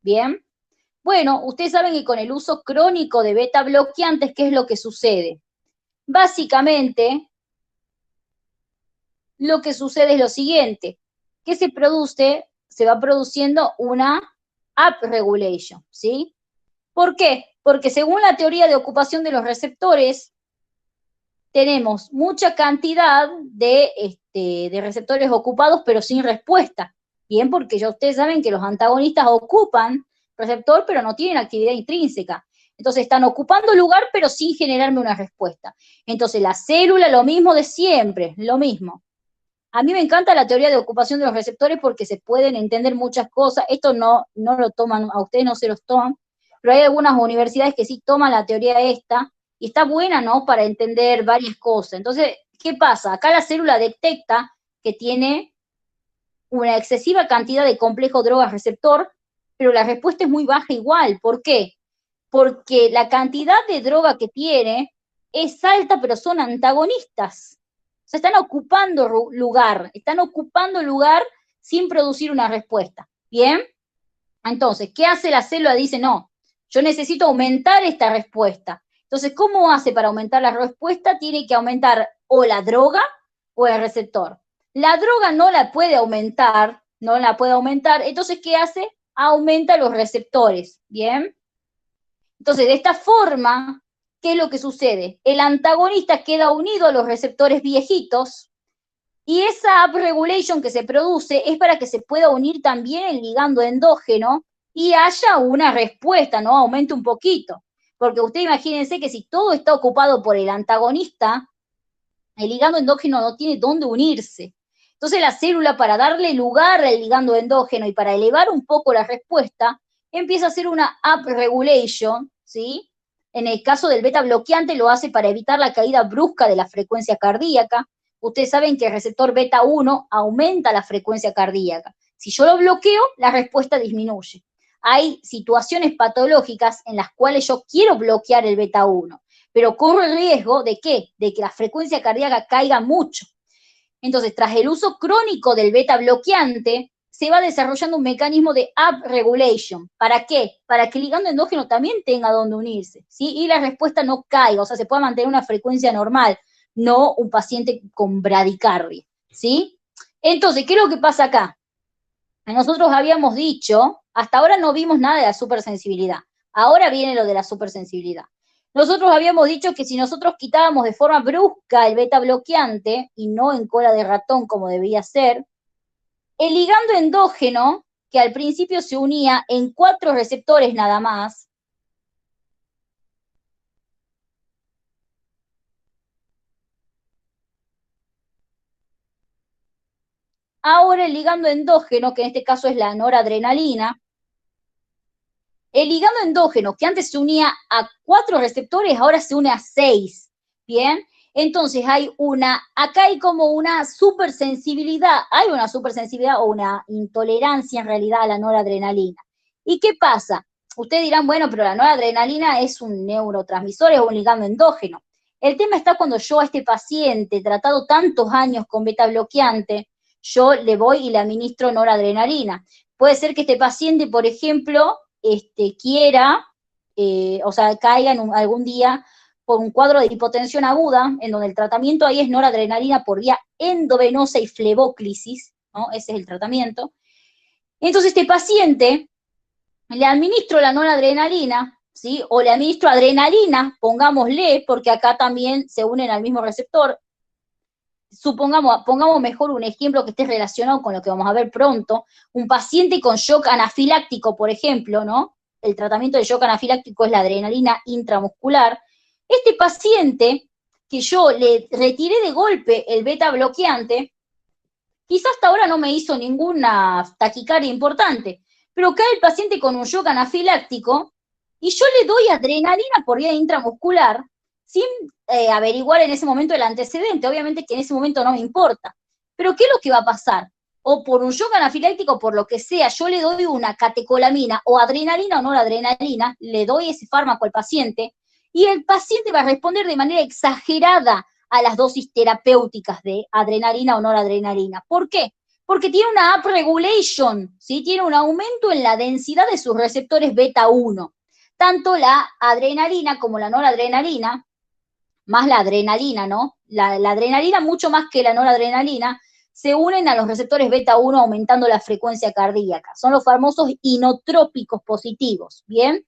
¿Bien? Bueno, ustedes saben que con el uso crónico de beta bloqueantes, ¿qué es lo que sucede? Básicamente, lo que sucede es lo siguiente, que se va produciendo una upregulation, ¿sí? ¿Por qué? Porque según la teoría de ocupación de los receptores, tenemos mucha cantidad de receptores ocupados, pero sin respuesta. Bien, porque ya ustedes saben que los antagonistas ocupan receptor, pero no tienen actividad intrínseca. Entonces están ocupando lugar, pero sin generarme una respuesta. Entonces la célula, lo mismo de siempre, lo mismo. A mí me encanta la teoría de ocupación de los receptores porque se pueden entender muchas cosas. Esto no lo toman, a ustedes no se los toman, pero hay algunas universidades que sí toman la teoría esta, y está buena, ¿no?, para entender varias cosas. Entonces, ¿qué pasa? Acá la célula detecta que tiene una excesiva cantidad de complejo droga-receptor, pero la respuesta es muy baja igual. ¿Por qué? Porque la cantidad de droga que tiene es alta, pero son antagonistas. O sea, están ocupando lugar sin producir una respuesta. ¿Bien? Entonces, ¿qué hace la célula? Dice, no, yo necesito aumentar esta respuesta. Entonces, ¿cómo hace para aumentar la respuesta? Tiene que aumentar o la droga o el receptor. La droga no la puede aumentar, entonces, ¿qué hace? Aumenta los receptores, ¿bien? Entonces, de esta forma, ¿qué es lo que sucede? El antagonista queda unido a los receptores viejitos y esa upregulation que se produce es para que se pueda unir también el ligando endógeno y haya una respuesta, ¿no? Aumente un poquito. Porque usted imagínense que si todo está ocupado por el antagonista, el ligando endógeno no tiene dónde unirse. Entonces la célula, para darle lugar al ligando endógeno y para elevar un poco la respuesta, empieza a hacer una upregulation, ¿sí? En el caso del beta bloqueante lo hace para evitar la caída brusca de la frecuencia cardíaca. Ustedes saben que el receptor beta 1 aumenta la frecuencia cardíaca. Si yo lo bloqueo, la respuesta disminuye. Hay situaciones patológicas en las cuales yo quiero bloquear el beta 1, pero corro el riesgo de ¿qué? De que la frecuencia cardíaca caiga mucho. Entonces, tras el uso crónico del beta bloqueante, se va desarrollando un mecanismo de upregulation. ¿Para qué? Para que el ligando endógeno también tenga donde unirse, ¿sí? Y la respuesta no caiga, o sea, se pueda mantener una frecuencia normal, no un paciente con bradicardia, ¿sí? Entonces, ¿qué es lo que pasa acá? Nosotros habíamos dicho, hasta ahora no vimos nada de la supersensibilidad, ahora viene lo de la supersensibilidad. Nosotros habíamos dicho que si nosotros quitábamos de forma brusca el beta bloqueante, y no en cola de ratón como debía ser, el ligando endógeno, que al principio se unía en 4 receptores nada más, ahora el ligando endógeno, que en este caso es la noradrenalina, el ligando endógeno, que antes se unía a 4 receptores, ahora se une a 6, ¿bien? Entonces acá hay como una supersensibilidad, o una intolerancia en realidad a la noradrenalina. ¿Y qué pasa? Ustedes dirán, bueno, pero la noradrenalina es un neurotransmisor, es un ligando endógeno. El tema está cuando yo a este paciente, tratado tantos años con beta bloqueante, yo le voy y le administro noradrenalina. Puede ser que este paciente, por ejemplo, quiera, caiga en algún día por un cuadro de hipotensión aguda, en donde el tratamiento ahí es noradrenalina por vía endovenosa y flebóclisis, ¿no? Ese es el tratamiento. Entonces este paciente, le administro la noradrenalina, ¿sí? O le administro adrenalina, pongámosle, porque acá también se unen al mismo receptor. Pongamos mejor un ejemplo que esté relacionado con lo que vamos a ver pronto, un paciente con shock anafiláctico, por ejemplo, ¿no? El tratamiento de shock anafiláctico es la adrenalina intramuscular. Este paciente, que yo le retiré de golpe el beta bloqueante, quizás hasta ahora no me hizo ninguna taquicardia importante, pero cae el paciente con un shock anafiláctico y yo le doy adrenalina por vía intramuscular, sin averiguar en ese momento el antecedente, obviamente que en ese momento no me importa. Pero ¿qué es lo que va a pasar? O por un shock anafiláctico, por lo que sea, yo le doy una catecolamina o adrenalina o noradrenalina, le doy ese fármaco al paciente, y el paciente va a responder de manera exagerada a las dosis terapéuticas de adrenalina o noradrenalina. ¿Por qué? Porque tiene una upregulation, ¿sí? Tiene un aumento en la densidad de sus receptores beta 1. Tanto la adrenalina como la noradrenalina, más la adrenalina, ¿no? La adrenalina mucho más que la noradrenalina, se unen a los receptores beta 1 aumentando la frecuencia cardíaca. Son los famosos inotrópicos positivos, ¿bien?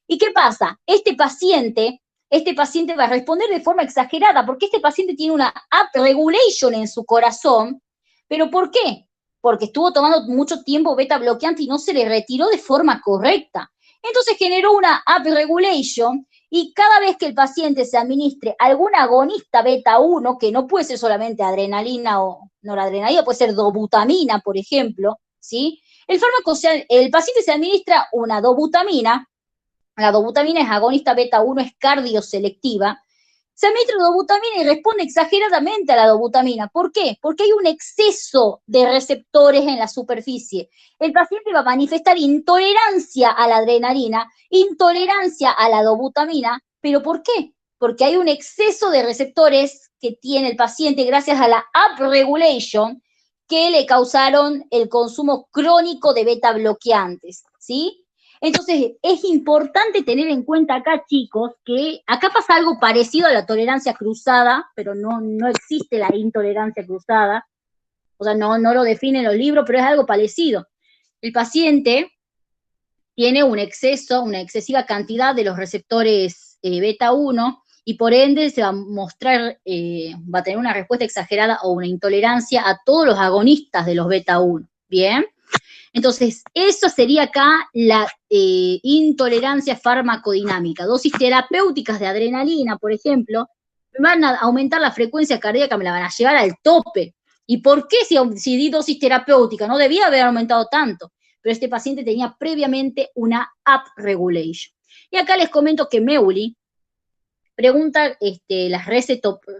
¿Y qué pasa? Este paciente va a responder de forma exagerada, porque este paciente tiene una upregulation en su corazón. ¿Pero por qué? Porque estuvo tomando mucho tiempo beta bloqueante y no se le retiró de forma correcta. Entonces generó una upregulation, y cada vez que el paciente se administre algún agonista beta 1, que no puede ser solamente adrenalina o noradrenalina, puede ser dobutamina, por ejemplo, ¿sí? El paciente se administra una dobutamina. La dobutamina es agonista beta 1, es cardioselectiva. Se administra dobutamina y responde exageradamente a la dobutamina. ¿Por qué? Porque hay un exceso de receptores en la superficie. El paciente va a manifestar intolerancia a la adrenalina, intolerancia a la dobutamina. ¿Pero por qué? Porque hay un exceso de receptores que tiene el paciente gracias a la upregulation que le causaron el consumo crónico de beta bloqueantes, ¿sí? Entonces, es importante tener en cuenta acá, chicos, que acá pasa algo parecido a la tolerancia cruzada, pero no existe la intolerancia cruzada, o sea, no lo definen los libros, pero es algo parecido. El paciente tiene un exceso, una excesiva cantidad de los receptores beta 1 y por ende se va a mostrar, va a tener una respuesta exagerada o una intolerancia a todos los agonistas de los beta 1, ¿bien? Entonces, eso sería acá la intolerancia farmacodinámica. Dosis terapéuticas de adrenalina, por ejemplo, van a aumentar la frecuencia cardíaca, me la van a llevar al tope. ¿Y por qué si di dosis terapéutica? No debía haber aumentado tanto, pero este paciente tenía previamente una upregulation. Y acá les comento que Meuli pregunta las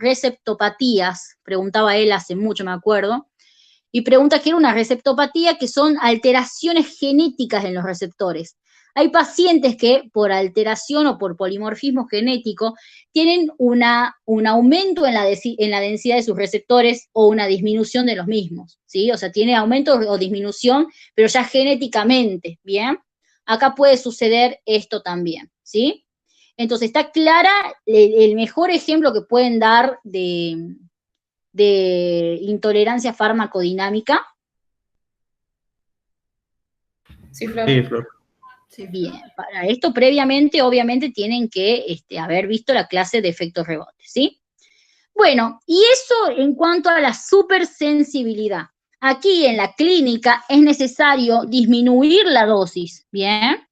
receptopatías, preguntaba él hace mucho, me acuerdo, y pregunta qué era una receptopatía, que son alteraciones genéticas en los receptores. Hay pacientes que por alteración o por polimorfismo genético tienen un aumento en la densidad de sus receptores o una disminución de los mismos, ¿sí? O sea, tiene aumento o disminución, pero ya genéticamente, ¿bien? Acá puede suceder esto también, ¿sí? Entonces, está clara el mejor ejemplo que pueden dar de intolerancia farmacodinámica. Sí, Flor. Sí, Flor. Sí. Bien, para esto previamente, obviamente, tienen que haber visto la clase de efectos rebotes, ¿sí? Bueno, y eso en cuanto a la supersensibilidad. Aquí en la clínica es necesario disminuir la dosis, ¿bien?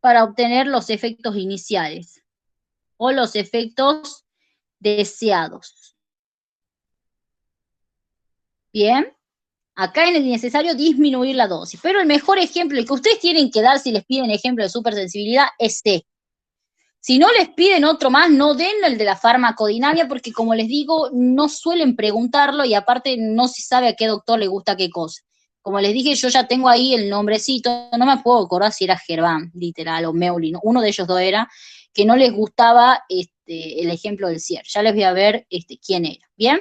Para obtener los efectos iniciales o los efectos deseados. Bien, acá es necesario disminuir la dosis, pero el mejor ejemplo, el que ustedes tienen que dar si les piden ejemplo de supersensibilidad, es este. Si no les piden otro más, no den el de la farmacodinamia, porque como les digo, no suelen preguntarlo y aparte no se sabe a qué doctor le gusta qué cosa. Como les dije, yo ya tengo ahí el nombrecito, no me puedo acordar si era Gerván, literal, o Meuli, ¿no? Uno de ellos dos era, que no les gustaba el ejemplo del CIER. Ya les voy a ver quién era, ¿bien?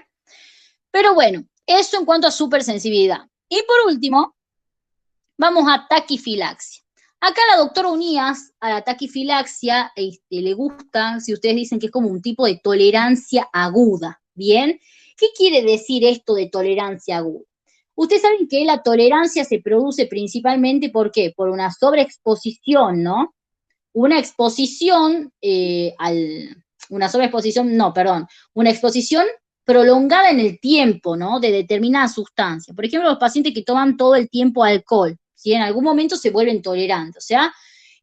Pero bueno, eso en cuanto a supersensibilidad. Y por último, vamos a taquifilaxia. Acá la doctora Unías, a la taquifilaxia le gusta, si ustedes dicen que es como un tipo de tolerancia aguda, ¿bien? ¿Qué quiere decir esto de tolerancia aguda? Ustedes saben que la tolerancia se produce principalmente, ¿por qué? Por una sobreexposición, ¿no? Una exposición una exposición prolongada en el tiempo, ¿no? De determinada sustancia. Por ejemplo, los pacientes que toman todo el tiempo alcohol, ¿sí? En algún momento se vuelven tolerantes. O sea,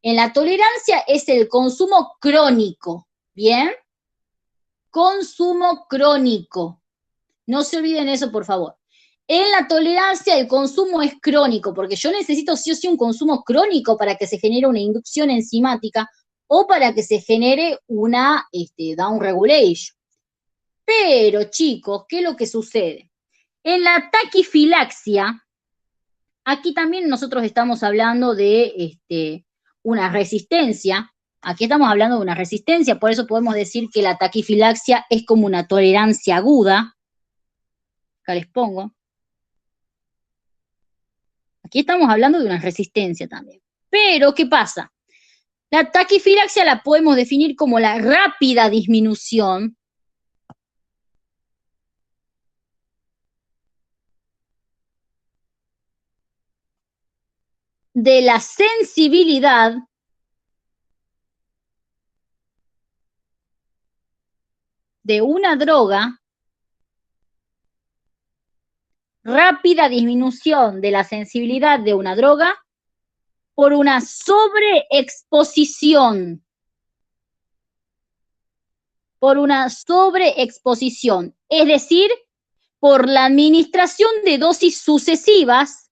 en la tolerancia es el consumo crónico, ¿bien? Consumo crónico. No se olviden eso, por favor. En la tolerancia el consumo es crónico, porque yo necesito sí o sí un consumo crónico para que se genere una inducción enzimática o para que se genere una down regulation. Pero, chicos, ¿qué es lo que sucede? En la taquifilaxia, aquí también nosotros estamos hablando de una resistencia. Aquí estamos hablando de una resistencia, por eso podemos decir que la taquifilaxia es como una tolerancia aguda. Acá les pongo. Aquí estamos hablando de una resistencia también. Pero, ¿qué pasa? La taquifilaxia la podemos definir como la rápida disminución de la sensibilidad de una droga, rápida disminución de la sensibilidad de una droga por una sobreexposición. Por una sobreexposición, es decir, por la administración de dosis sucesivas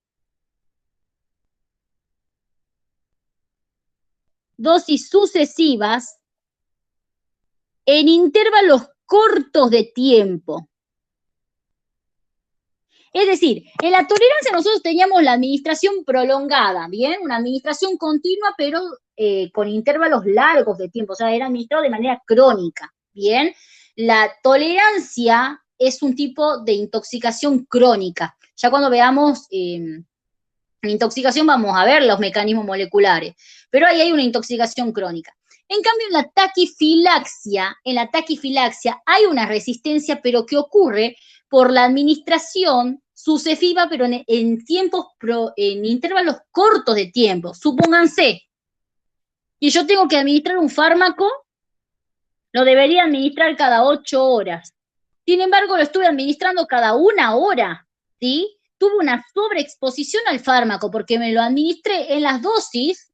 en intervalos cortos de tiempo. Es decir, en la tolerancia nosotros teníamos la administración prolongada, ¿bien? Una administración continua, pero con intervalos largos de tiempo, o sea, era administrado de manera crónica, ¿bien? La tolerancia es un tipo de intoxicación crónica. Ya cuando veamos En intoxicación vamos a ver los mecanismos moleculares, pero ahí hay una intoxicación crónica. En cambio, en la taquifilaxia hay una resistencia, pero que ocurre por la administración sucesiva, pero en tiempos, en intervalos cortos de tiempo. Supónganse que yo tengo que administrar un fármaco, lo debería administrar cada 8 horas. Sin embargo, lo estuve administrando cada 1 hora, ¿sí? Tuve una sobreexposición al fármaco porque me lo administré en las dosis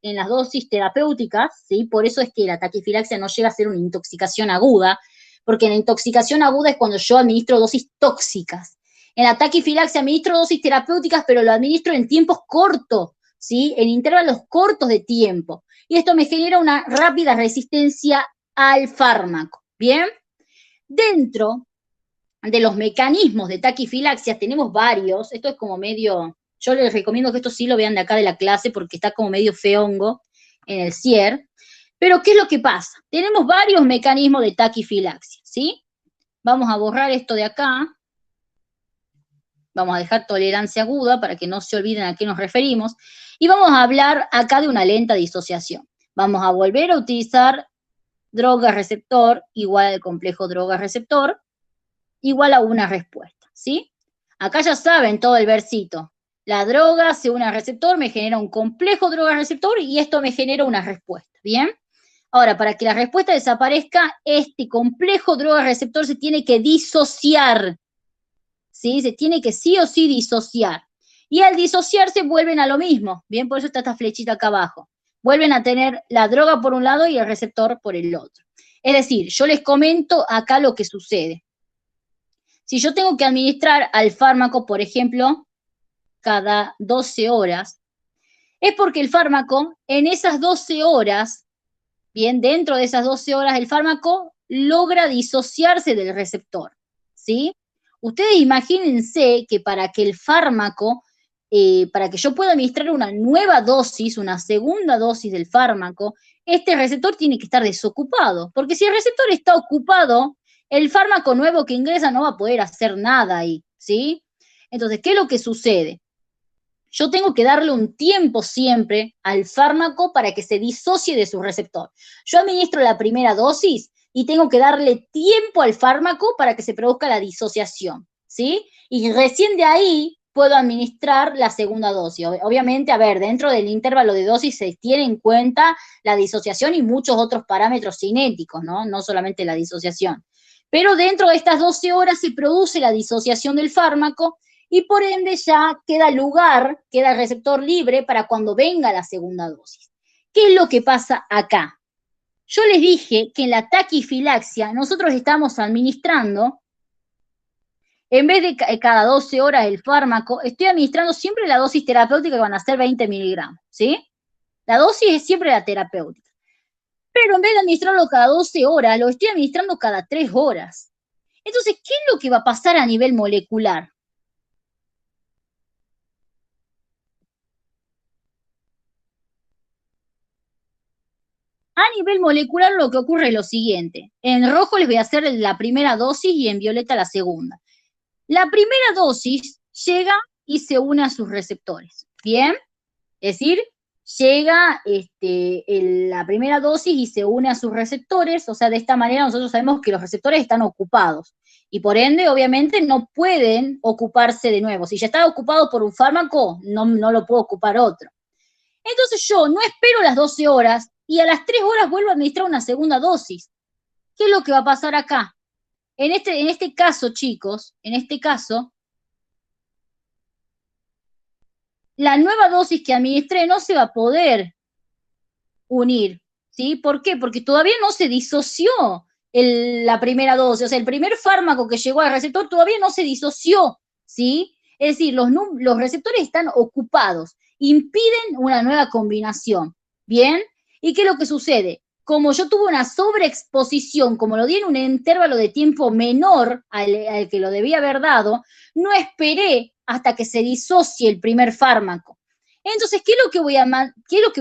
terapéuticas, ¿sí? Por eso es que la taquifilaxia no llega a ser una intoxicación aguda, porque la intoxicación aguda es cuando yo administro dosis tóxicas. En la taquifilaxia administro dosis terapéuticas, pero lo administro en tiempos cortos, ¿sí? En intervalos cortos de tiempo. Y esto me genera una rápida resistencia al fármaco, ¿bien? Dentro de los mecanismos de taquifilaxia tenemos varios, esto es como medio, yo les recomiendo que esto sí lo vean de acá de la clase porque está como medio feongo en el CIER, pero ¿qué es lo que pasa? Tenemos varios mecanismos de taquifilaxia, ¿sí? Vamos a borrar esto de acá, vamos a dejar tolerancia aguda para que no se olviden a qué nos referimos, y vamos a hablar acá de una lenta disociación. Vamos a volver a utilizar droga-receptor igual al complejo droga-receptor, igual a una respuesta, ¿sí? Acá ya saben todo el versito. La droga se une al receptor, me genera un complejo droga-receptor y esto me genera una respuesta, ¿bien? Ahora, para que la respuesta desaparezca, este complejo droga-receptor se tiene que disociar, ¿sí? Se tiene que sí o sí disociar. Y al disociarse vuelven a lo mismo, ¿bien? Por eso está esta flechita acá abajo. Vuelven a tener la droga por un lado y el receptor por el otro. Es decir, yo les comento acá lo que sucede. Si yo tengo que administrar al fármaco, por ejemplo, cada 12 horas, es porque el fármaco, en esas 12 horas, bien, dentro de esas 12 horas, el fármaco logra disociarse del receptor, ¿sí? Ustedes imagínense que para que el fármaco, para que yo pueda administrar una nueva dosis, una segunda dosis del fármaco, este receptor tiene que estar desocupado, porque si el receptor está ocupado, el fármaco nuevo que ingresa no va a poder hacer nada ahí, ¿sí? Entonces, ¿qué es lo que sucede? Yo tengo que darle un tiempo siempre al fármaco para que se disocie de su receptor. Yo administro la primera dosis y tengo que darle tiempo al fármaco para que se produzca la disociación, ¿sí? Y recién de ahí puedo administrar la segunda dosis. Obviamente, a ver, dentro del intervalo de dosis se tiene en cuenta la disociación y muchos otros parámetros cinéticos, ¿no? No solamente la disociación. Pero dentro de estas 12 horas se produce la disociación del fármaco y por ende ya queda lugar, queda el receptor libre para cuando venga la segunda dosis. ¿Qué es lo que pasa acá? Yo les dije que en la taquifilaxia nosotros estamos administrando, en vez de cada 12 horas el fármaco, estoy administrando siempre la dosis terapéutica que van a ser 20 miligramos, ¿sí? La dosis es siempre la terapéutica. Pero en vez de administrarlo cada 12 horas, lo estoy administrando cada 3 horas. Entonces, ¿qué es lo que va a pasar a nivel molecular? A nivel molecular lo que ocurre es lo siguiente. En rojo les voy a hacer la primera dosis y en violeta la segunda. La primera dosis llega y se une a sus receptores, ¿bien? Es decir, llega la primera dosis y se une a sus receptores, o sea, de esta manera nosotros sabemos que los receptores están ocupados y por ende, obviamente, no pueden ocuparse de nuevo. Si ya está ocupado por un fármaco, no lo puedo ocupar otro. Entonces yo no espero las 12 horas y a las 3 horas vuelvo a administrar una segunda dosis. ¿Qué es lo que va a pasar acá? En este caso, chicos, en este caso, la nueva dosis que administré no se va a poder unir, ¿sí? ¿Por qué? Porque todavía no se disoció la primera dosis, o sea, el primer fármaco que llegó al receptor todavía no se disoció, ¿sí? Es decir, los receptores están ocupados, impiden una nueva combinación, ¿bien? ¿Y qué es lo que sucede? Como yo tuve una sobreexposición, como lo di en un intervalo de tiempo menor al que lo debía haber dado, no esperé hasta que se disocie el primer fármaco. Entonces, ¿qué es lo que voy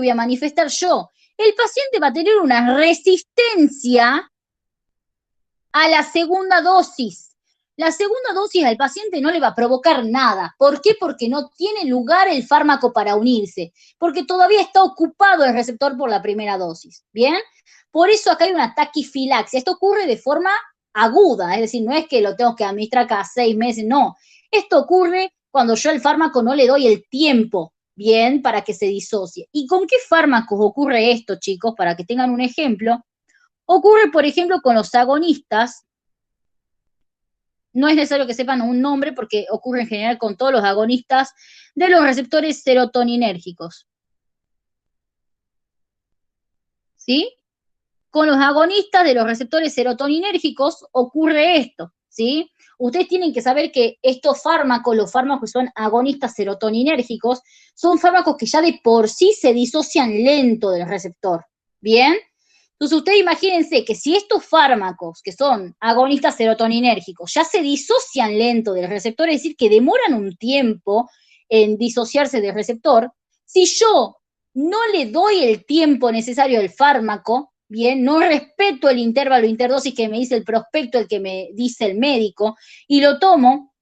a manifestar yo? El paciente va a tener una resistencia a la segunda dosis. la segunda dosis al paciente no le va a provocar nada. ¿Por qué? Porque no tiene lugar el fármaco para unirse, porque todavía está ocupado el receptor por la primera dosis, ¿bien? Por eso acá hay una taquifilaxia. Esto ocurre de forma aguda, es decir, no es que lo tengo que administrar cada 6 meses, no. Esto ocurre cuando yo al fármaco no le doy el tiempo, bien, para que se disocie. ¿Y con qué fármacos ocurre esto, chicos? Para que tengan un ejemplo. Ocurre, por ejemplo, con los agonistas. No es necesario que sepan un nombre porque ocurre en general con todos los agonistas de los receptores serotoninérgicos. ¿Sí? Con los agonistas de los receptores serotoninérgicos ocurre esto, ¿sí? Ustedes tienen que saber que estos fármacos, los fármacos que son agonistas serotoninérgicos, son fármacos que ya de por sí se disocian lento del receptor, ¿bien? Entonces ustedes imagínense que si estos fármacos, que son agonistas serotoninérgicos, ya se disocian lento del receptor, es decir, que demoran un tiempo en disociarse del receptor, si yo no le doy el tiempo necesario al fármaco, bien, no respeto el intervalo interdosis que me dice el prospecto, el que me dice el médico, y lo tomo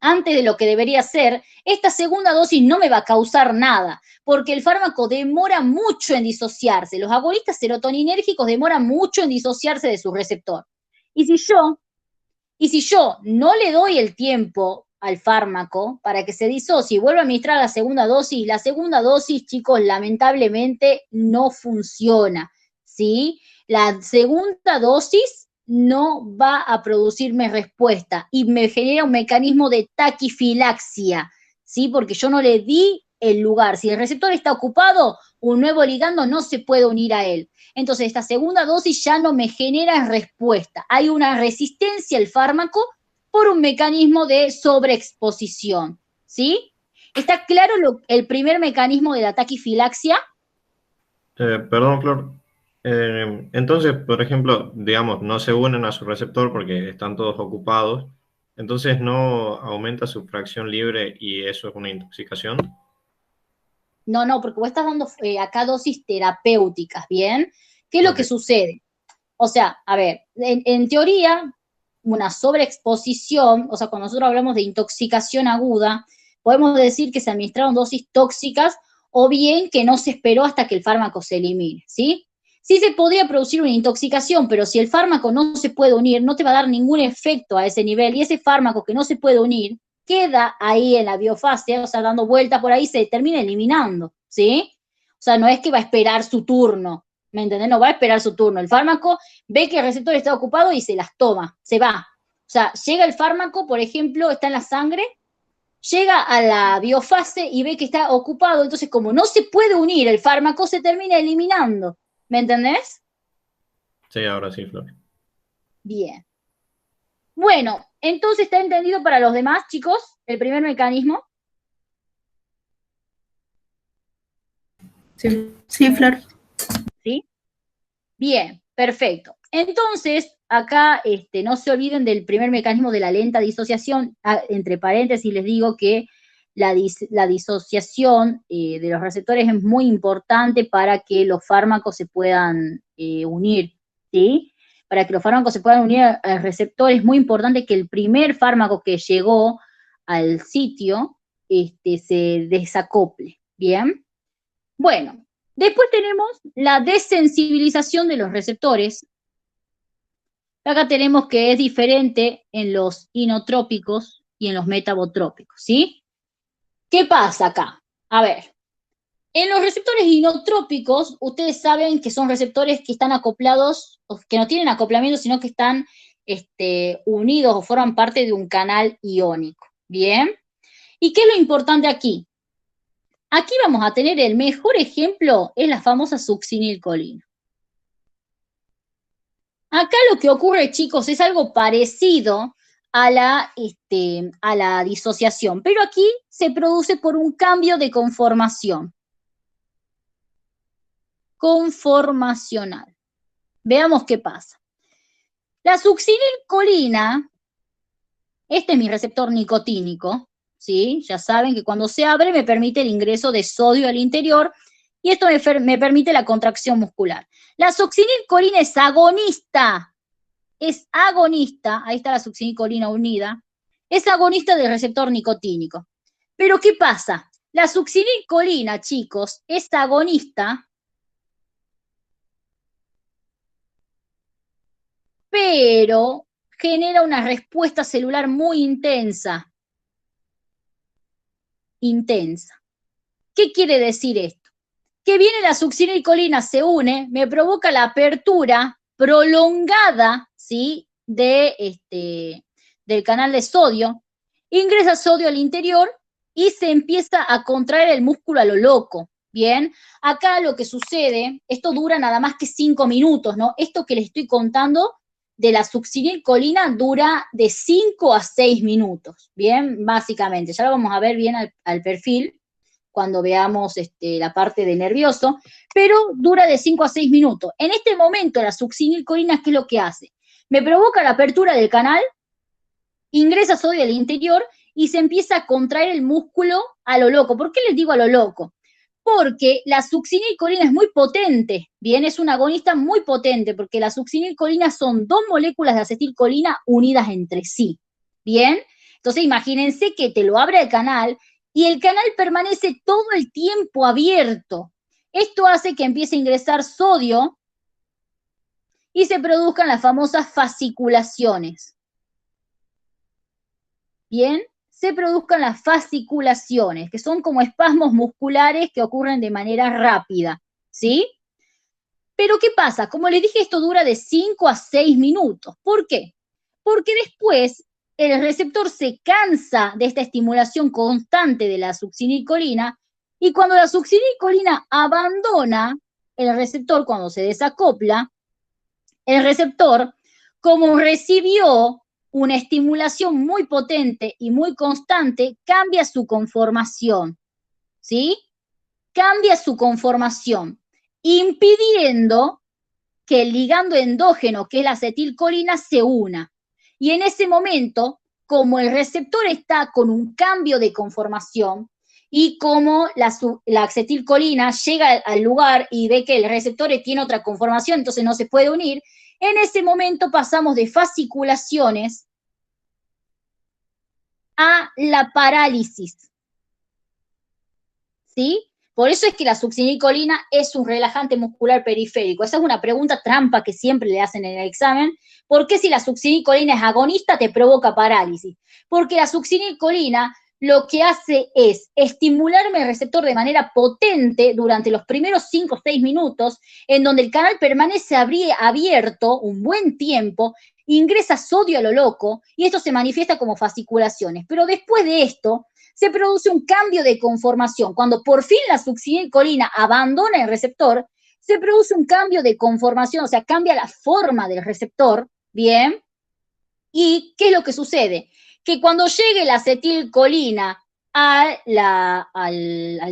antes de lo que debería ser, esta segunda dosis no me va a causar nada, porque el fármaco demora mucho en disociarse. Los agonistas serotoninérgicos demoran mucho en disociarse de su receptor. Y si yo no le doy el tiempo al fármaco para que se disocie y vuelva a administrar la segunda dosis, chicos, lamentablemente no funciona, ¿sí? La segunda dosis no va a producirme respuesta y me genera un mecanismo de taquifilaxia, ¿sí? Porque yo no le di el lugar. Si el receptor está ocupado, un nuevo ligando no se puede unir a él. Entonces, esta segunda dosis ya no me genera respuesta. Hay una resistencia al fármaco por un mecanismo de sobreexposición, ¿sí? ¿Está claro el primer mecanismo de la taquifilaxia? Perdón, Flor. Entonces, por ejemplo, digamos, no se unen a su receptor porque están todos ocupados, entonces no aumenta su fracción libre y eso es una intoxicación. No, porque vos estás dando acá dosis terapéuticas, ¿bien? ¿Qué es lo que sucede? O sea, a ver, en teoría, una sobreexposición, o sea, cuando nosotros hablamos de intoxicación aguda, podemos decir que se administraron dosis tóxicas o bien que no se esperó hasta que el fármaco se elimine, ¿sí? Sí se podría producir una intoxicación, pero si el fármaco no se puede unir, no te va a dar ningún efecto a ese nivel, y ese fármaco que no se puede unir queda ahí en la biofase, o sea, dando vueltas por ahí, se termina eliminando, ¿sí? O sea, no es que va a esperar su turno, ¿me entendés? No va a esperar su turno. El fármaco ve que el receptor está ocupado y se las toma, se va. O sea, llega el fármaco, por ejemplo, está en la sangre, llega a la biofase y ve que está ocupado, entonces como no se puede unir el fármaco, se termina eliminando. ¿Me entendés? Sí, ahora sí, Flor. Bien. Bueno, entonces está entendido para los demás, chicos, el primer mecanismo. Sí, Flor. ¿Sí? Bien, perfecto. Entonces, acá no se olviden del primer mecanismo de la lenta disociación. Entre paréntesis les digo que la disociación de los receptores es muy importante para que los fármacos se puedan unir, ¿sí? Para que los fármacos se puedan unir al receptor es muy importante que el primer fármaco que llegó al sitio se desacople, ¿bien? Bueno, después tenemos la desensibilización de los receptores. Acá tenemos que es diferente en los inotrópicos y en los metabotrópicos, ¿sí? ¿Qué pasa acá? A ver, en los receptores inotrópicos, ustedes saben que son receptores que están acoplados, o que no tienen acoplamiento, sino que están unidos o forman parte de un canal iónico, ¿bien? ¿Y qué es lo importante aquí? Aquí vamos a tener el mejor ejemplo, es la famosa succinilcolina. Acá lo que ocurre, chicos, es algo parecido a la disociación, pero aquí se produce por un cambio de conformación. Conformacional. Veamos qué pasa. La succinilcolina, este es mi receptor nicotínico, ¿sí? Ya saben que cuando se abre me permite el ingreso de sodio al interior y esto me permite la contracción muscular. La succinilcolina es agonista es agonista, ahí está la succinilcolina unida, es agonista del receptor nicotínico. Pero ¿qué pasa? La succinilcolina, chicos, es agonista, pero genera una respuesta celular muy intensa. ¿Qué quiere decir esto? Que viene la succinilcolina, se une, me provoca la apertura prolongada, ¿sí?, del canal de sodio, ingresa sodio al interior y se empieza a contraer el músculo a lo loco. Bien, acá lo que sucede, esto dura nada más que 5 minutos, ¿no? Esto que les estoy contando de la succinilcolina dura de 5 a 6 minutos, bien, básicamente. Ya lo vamos a ver bien al perfil cuando veamos la parte de nervioso, pero dura de 5 a 6 minutos. En este momento la succinilcolina, ¿qué es lo que hace? Me provoca la apertura del canal, ingresa sodio al interior y se empieza a contraer el músculo a lo loco. ¿Por qué les digo a lo loco? Porque la succinilcolina es muy potente, bien, es un agonista muy potente, porque la succinilcolina son 2 moléculas de acetilcolina unidas entre sí, bien. Entonces imagínense que te lo abre el canal y el canal permanece todo el tiempo abierto. Esto hace que empiece a ingresar sodio y se produzcan las famosas fasciculaciones. Bien, se produzcan las fasciculaciones, que son como espasmos musculares que ocurren de manera rápida, ¿sí? Pero ¿qué pasa? Como les dije, esto dura de 5 a 6 minutos. ¿Por qué? Porque después el receptor se cansa de esta estimulación constante de la succinilcolina y cuando la succinilcolina abandona el receptor, cuando se desacopla, el receptor, como recibió una estimulación muy potente y muy constante, cambia su conformación, ¿sí? Cambia su conformación, impidiendo que el ligando endógeno, que es la acetilcolina, se una. Y en ese momento, como el receptor está con un cambio de conformación y como la acetilcolina llega al lugar y ve que el receptor tiene otra conformación, entonces no se puede unir, en ese momento pasamos de fasciculaciones a la parálisis, ¿sí? Por eso es que la succinilcolina es un relajante muscular periférico. Esa es una pregunta trampa que siempre le hacen en el examen. ¿Por qué si la succinilcolina es agonista te provoca parálisis? Porque la succinilcolina lo que hace es estimularme el receptor de manera potente durante los primeros 5 o 6 minutos, en donde el canal permanece abierto un buen tiempo, ingresa sodio a lo loco, y esto se manifiesta como fasciculaciones. Pero después de esto, se produce un cambio de conformación. Cuando por fin la succinilcolina abandona el receptor, se produce un cambio de conformación, o sea, cambia la forma del receptor, ¿bien? ¿Y qué es lo que sucede? Que cuando llegue la acetilcolina al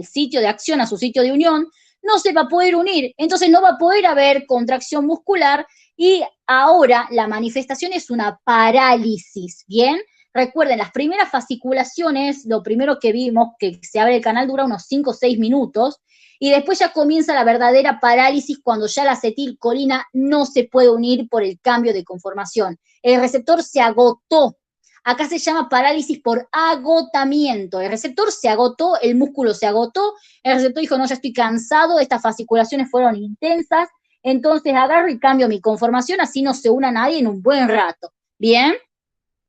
sitio de acción, a su sitio de unión, no se va a poder unir, entonces no va a poder haber contracción muscular y ahora la manifestación es una parálisis, ¿bien? Recuerden, las primeras fasciculaciones, lo primero que vimos, que se abre el canal, dura unos 5 o 6 minutos, y después ya comienza la verdadera parálisis cuando ya la acetilcolina no se puede unir por el cambio de conformación. El receptor se agotó. Acá se llama parálisis por agotamiento. El receptor se agotó, el músculo se agotó, el receptor dijo, no, ya estoy cansado, estas fasciculaciones fueron intensas, entonces agarro y cambio mi conformación, así no se una nadie en un buen rato. ¿Bien?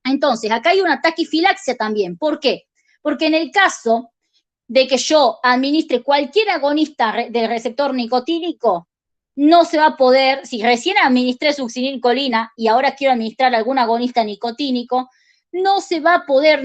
Entonces, acá hay una taquifilaxia también. ¿Por qué? Porque en el caso de que yo administre cualquier agonista del receptor nicotínico, no se va a poder, si recién administré succinilcolina y ahora quiero administrar algún agonista nicotínico, no se va a poder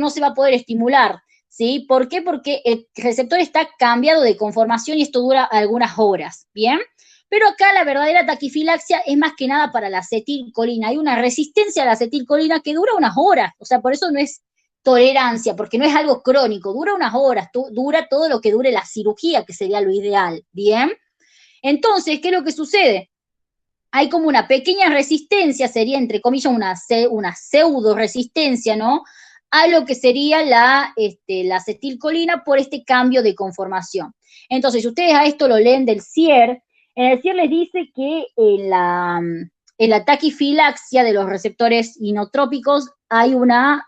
estimular, ¿sí? ¿Por qué? Porque el receptor está cambiado de conformación y esto dura algunas horas, ¿bien? Pero acá la verdadera taquifilaxia es más que nada para la acetilcolina. Hay una resistencia a la acetilcolina que dura unas horas, o sea, por eso no es tolerancia, porque no es algo crónico, dura unas horas, dura todo lo que dure la cirugía, que sería lo ideal, ¿bien? Entonces, ¿qué es lo que sucede? Hay como una pequeña resistencia, sería entre comillas una pseudo resistencia, ¿no? A lo que sería la acetilcolina por este cambio de conformación. Entonces, si ustedes a esto lo leen del CIER, en el CIER les dice que en la taquifilaxia de los receptores inotrópicos hay una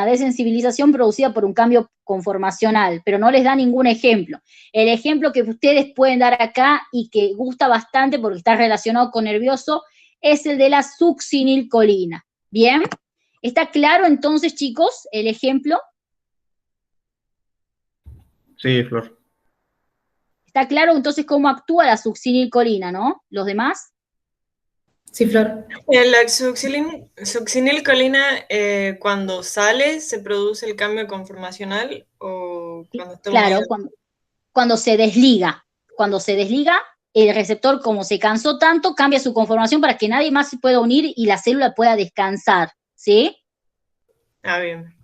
desensibilización producida por un cambio conformacional, pero no les da ningún ejemplo. El ejemplo que ustedes pueden dar acá y que gusta bastante porque está relacionado con nervioso es el de la succinilcolina. ¿Bien? ¿Está claro entonces, chicos, el ejemplo? Sí, Flor. ¿Está claro entonces cómo actúa la succinilcolina, no? ¿Los demás? Sí, Flor. La succinilcolina, cuando sale, ¿se produce el cambio conformacional o cuando está Claro, unido? cuando se desliga. Cuando se desliga, el receptor, como se cansó tanto, cambia su conformación para que nadie más se pueda unir y la célula pueda descansar. ¿Sí? Ah, bien.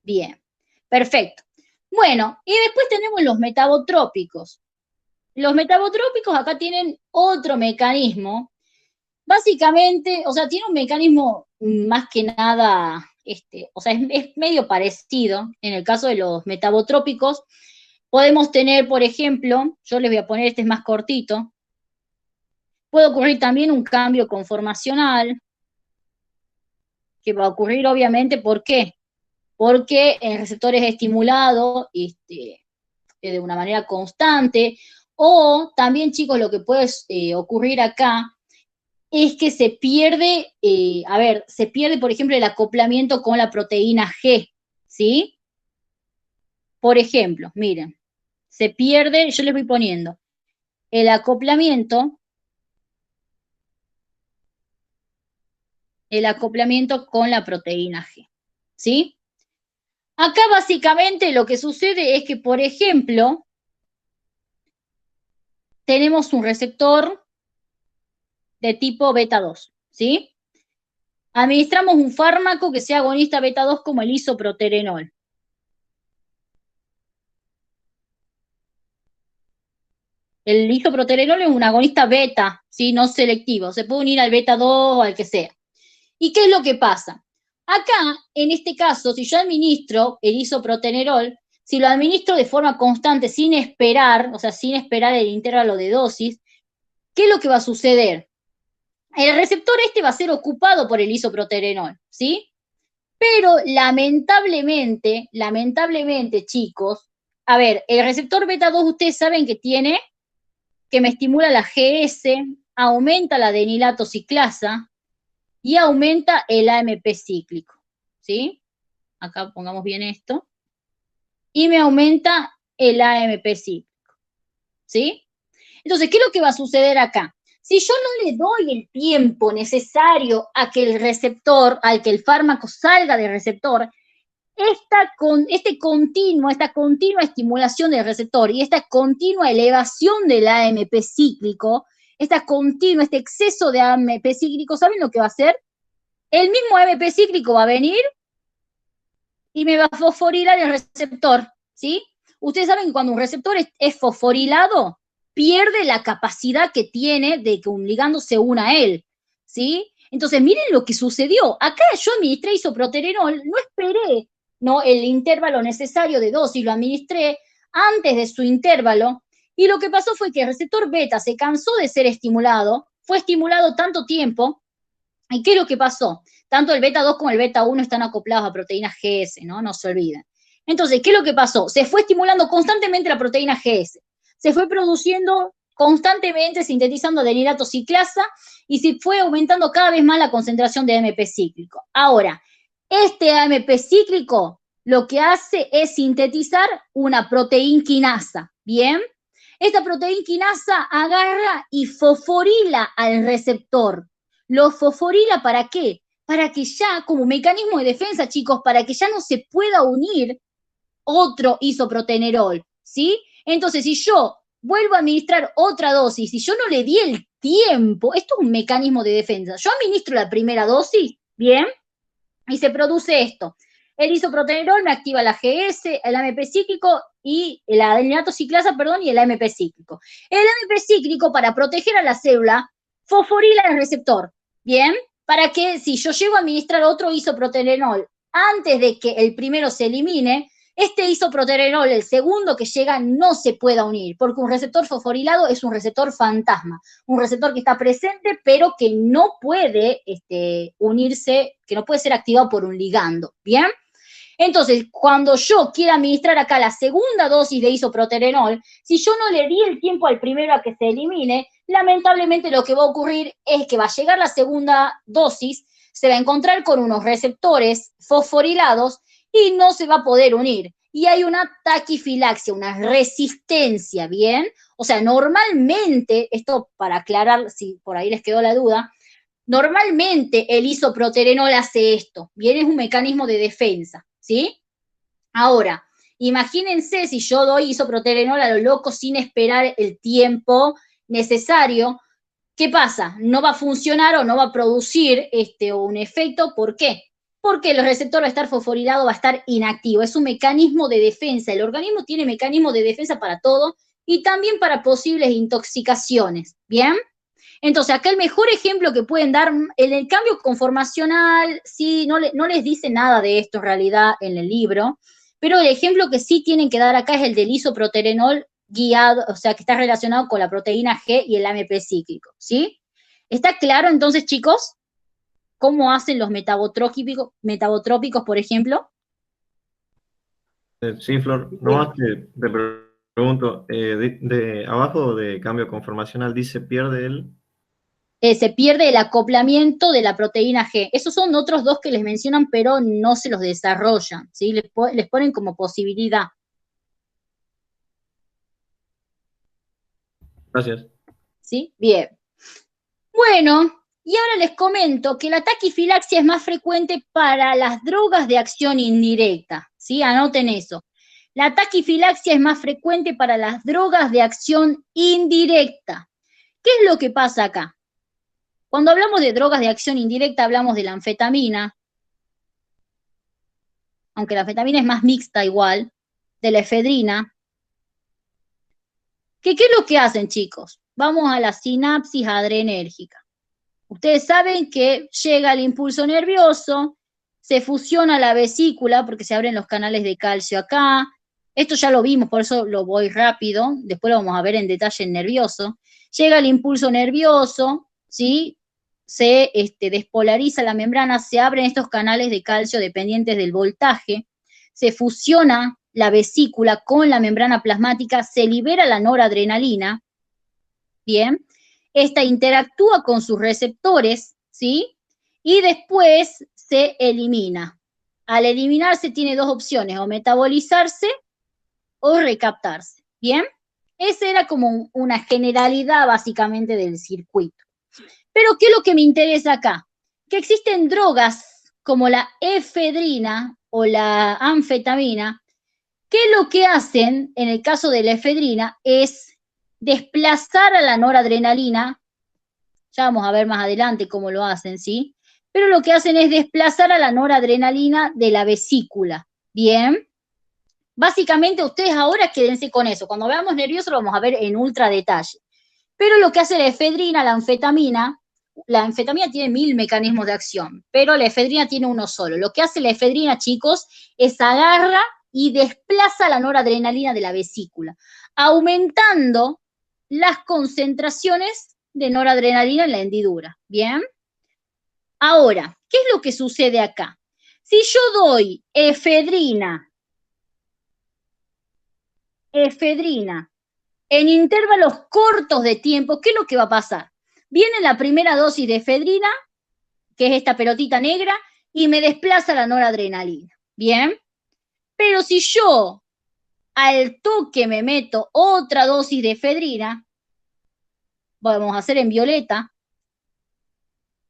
Bien, perfecto. Bueno, y después tenemos los metabotrópicos. Los metabotrópicos acá tienen otro mecanismo. Básicamente, o sea, tiene un mecanismo más que nada, o sea, es medio parecido. En el caso de los metabotrópicos, podemos tener, por ejemplo, yo les voy a poner, este es más cortito, puede ocurrir también un cambio conformacional, que va a ocurrir obviamente, ¿por qué? Porque el receptor es estimulado de una manera constante, o también, chicos, lo que puede ocurrir acá es que se pierde, se pierde, por ejemplo, el acoplamiento con la proteína G, ¿sí? Por ejemplo, miren, se pierde, yo les voy poniendo, el acoplamiento con la proteína G, ¿sí? Acá básicamente lo que sucede es que, por ejemplo, tenemos un receptor de tipo beta 2, ¿sí? Administramos un fármaco que sea agonista beta 2 como el isoproterenol. El isoproterenol es un agonista beta, ¿sí? No selectivo, se puede unir al beta 2 o al que sea. ¿Y qué es lo que pasa? Acá, en este caso, si yo administro el isoproterenol, si lo administro de forma constante, sin esperar, o sea, sin esperar el intervalo de dosis, ¿qué es lo que va a suceder? El receptor va a ser ocupado por el isoproterenol, ¿sí? Pero lamentablemente, chicos, a ver, el receptor beta 2 ustedes saben que tiene, que me estimula la GS, aumenta la adenilato ciclasa y aumenta el AMP cíclico, ¿sí? Acá pongamos bien esto. Y me aumenta el AMP cíclico, ¿sí? Entonces, ¿qué es lo que va a suceder acá? Si yo no le doy el tiempo necesario a que el receptor, al que el fármaco salga del receptor, esta continua estimulación del receptor y esta continua elevación del AMP cíclico, este exceso de AMP cíclico, ¿saben lo que va a hacer? El mismo AMP cíclico va a venir y me va a fosforilar el receptor, ¿sí? Ustedes saben que cuando un receptor es fosforilado, pierde la capacidad que tiene de que un ligando se una a él, ¿sí? Entonces, miren lo que sucedió. Acá yo administré isoproterenol, no esperé, ¿no?, el intervalo necesario de dosis, lo administré antes de su intervalo, y lo que pasó fue que el receptor beta se cansó de ser estimulado, fue estimulado tanto tiempo, ¿y qué es lo que pasó? Tanto el beta 2 como el beta 1 están acoplados a proteínas GS, ¿no? No se olviden. Entonces, ¿qué es lo que pasó? Se fue estimulando constantemente la proteína GS. Se fue produciendo constantemente, sintetizando adenilato ciclasa, y se fue aumentando cada vez más la concentración de AMP cíclico. Ahora, este AMP cíclico lo que hace es sintetizar una proteína quinasa, ¿bien? Esta proteína quinasa agarra y fosforila al receptor. ¿Lo fosforila para qué? Para que ya, como mecanismo de defensa, chicos, para que ya no se pueda unir otro isoprotenerol, ¿sí? Entonces, si yo vuelvo a administrar otra dosis, si yo no le di el tiempo, esto es un mecanismo de defensa. Yo administro la primera dosis, ¿bien? Y se produce esto. El isoprotenerol me activa la GS, el AMP cíclico y el adenilato ciclasa, y el AMP cíclico. El AMP cíclico, para proteger a la célula, fosforila el receptor, ¿bien? Para que si yo llego a administrar otro isoproterenol antes de que el primero se elimine, este isoproterenol, el segundo que llega, no se pueda unir, porque un receptor fosforilado es un receptor fantasma, un receptor que está presente, pero que no puede unirse, que no puede ser activado por un ligando, ¿bien? Entonces, cuando yo quiera administrar acá la segunda dosis de isoproterenol, si yo no le di el tiempo al primero a que se elimine, lamentablemente lo que va a ocurrir es que va a llegar la segunda dosis, se va a encontrar con unos receptores fosforilados y no se va a poder unir. Y hay una taquifilaxia, una resistencia, ¿bien? O sea, normalmente, esto para aclarar si por ahí les quedó la duda, normalmente el isoproterenol hace esto, bien, es un mecanismo de defensa, ¿sí? Ahora, imagínense si yo doy isoproterenol a lo loco sin esperar el tiempo necesario, ¿qué pasa? No va a funcionar o no va a producir un efecto, ¿por qué? Porque el receptor va a estar fosforilado, va a estar inactivo, es un mecanismo de defensa, el organismo tiene mecanismos de defensa para todo y también para posibles intoxicaciones, ¿bien? Entonces, acá el mejor ejemplo que pueden dar, en el cambio conformacional, sí, no les dice nada de esto en realidad en el libro, pero el ejemplo que sí tienen que dar acá es el del isoproterenol guiado, o sea, que está relacionado con la proteína G y el AMP cíclico, ¿sí? ¿Está claro entonces, chicos, cómo hacen los metabotrópicos, por ejemplo? Sí, Flor, nomás te pregunto, abajo de cambio conformacional dice pierde el... Se pierde el acoplamiento de la proteína G. Esos son otros dos que les mencionan, pero no se los desarrollan, ¿sí? Les ponen como posibilidad. Gracias. ¿Sí? Bien. Bueno, y ahora les comento que la taquifilaxia es más frecuente para las drogas de acción indirecta, ¿sí? Anoten eso. La taquifilaxia es más frecuente para las drogas de acción indirecta. ¿Qué es lo que pasa acá? Cuando hablamos de drogas de acción indirecta, hablamos de la anfetamina, aunque la anfetamina es más mixta igual, de la efedrina. ¿Qué es lo que hacen, chicos? Vamos a la sinapsis adrenérgica. Ustedes saben que llega el impulso nervioso, se fusiona la vesícula porque se abren los canales de calcio acá. Esto ya lo vimos, por eso lo voy rápido, después lo vamos a ver en detalle en nervioso. Llega el impulso nervioso, ¿sí? Se despolariza la membrana, se abren estos canales de calcio dependientes del voltaje, se fusiona la vesícula con la membrana plasmática, se libera la noradrenalina, ¿bien? Esta interactúa con sus receptores, ¿sí? Y después se elimina. Al eliminarse tiene dos opciones, o metabolizarse o recaptarse, ¿bien? Esa era como una generalidad básicamente del circuito. Pero ¿qué es lo que me interesa acá? Que existen drogas como la efedrina o la anfetamina, que lo que hacen, en el caso de la efedrina, es desplazar a la noradrenalina, ya vamos a ver más adelante cómo lo hacen, ¿sí? Pero lo que hacen es desplazar a la noradrenalina de la vesícula, ¿bien? Básicamente ustedes ahora quédense con eso, cuando veamos nervioso lo vamos a ver en ultra detalle. Pero lo que hace la efedrina, la anfetamina tiene 1000 mecanismos de acción, pero la efedrina tiene uno solo. Lo que hace la efedrina, chicos, es agarra y desplaza la noradrenalina de la vesícula, aumentando las concentraciones de noradrenalina en la hendidura, ¿bien? Ahora, ¿qué es lo que sucede acá? Si yo doy efedrina en intervalos cortos de tiempo, ¿qué es lo que va a pasar? Viene la primera dosis de efedrina, que es esta pelotita negra, y me desplaza la noradrenalina, ¿bien? Pero si yo al toque me meto otra dosis de efedrina, vamos a hacer en violeta,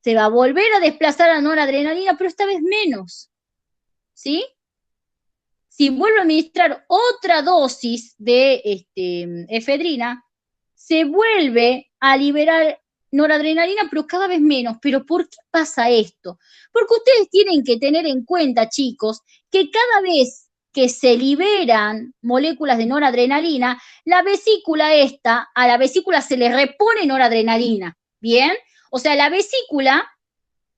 se va a volver a desplazar la noradrenalina, pero esta vez menos, ¿sí? Si vuelvo a administrar otra dosis de efedrina, se vuelve a liberar noradrenalina, pero cada vez menos. ¿Pero por qué pasa esto? Porque ustedes tienen que tener en cuenta, chicos, que cada vez que se liberan moléculas de noradrenalina, a la vesícula se le repone noradrenalina, ¿bien? O sea, la vesícula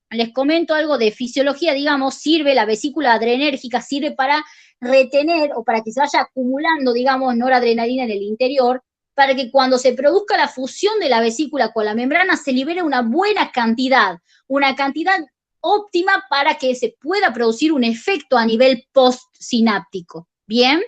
les comento algo de fisiología, digamos, sirve la vesícula adrenérgica, sirve para retener o para que se vaya acumulando, digamos, noradrenalina en el interior, para que cuando se produzca la fusión de la vesícula con la membrana se libere una buena cantidad, una cantidad óptima para que se pueda producir un efecto a nivel postsináptico, ¿bien?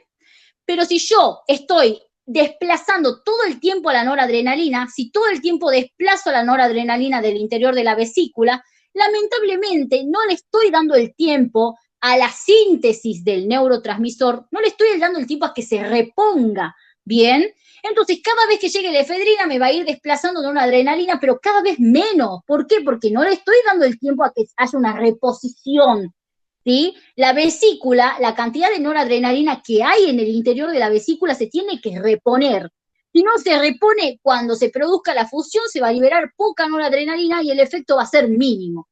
Pero si yo estoy desplazando todo el tiempo a la noradrenalina, si todo el tiempo desplazo la noradrenalina del interior de la vesícula, lamentablemente no le estoy dando el tiempo a la síntesis del neurotransmisor, no le estoy dando el tiempo a que se reponga, ¿bien? Entonces, cada vez que llegue la efedrina me va a ir desplazando noradrenalina, pero cada vez menos. ¿Por qué? Porque no le estoy dando el tiempo a que haya una reposición, ¿sí? La vesícula, la cantidad de noradrenalina que hay en el interior de la vesícula se tiene que reponer. Si no se repone, cuando se produzca la fusión se va a liberar poca noradrenalina y el efecto va a ser mínimo.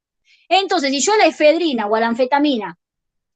Entonces, si yo a la efedrina o a la anfetamina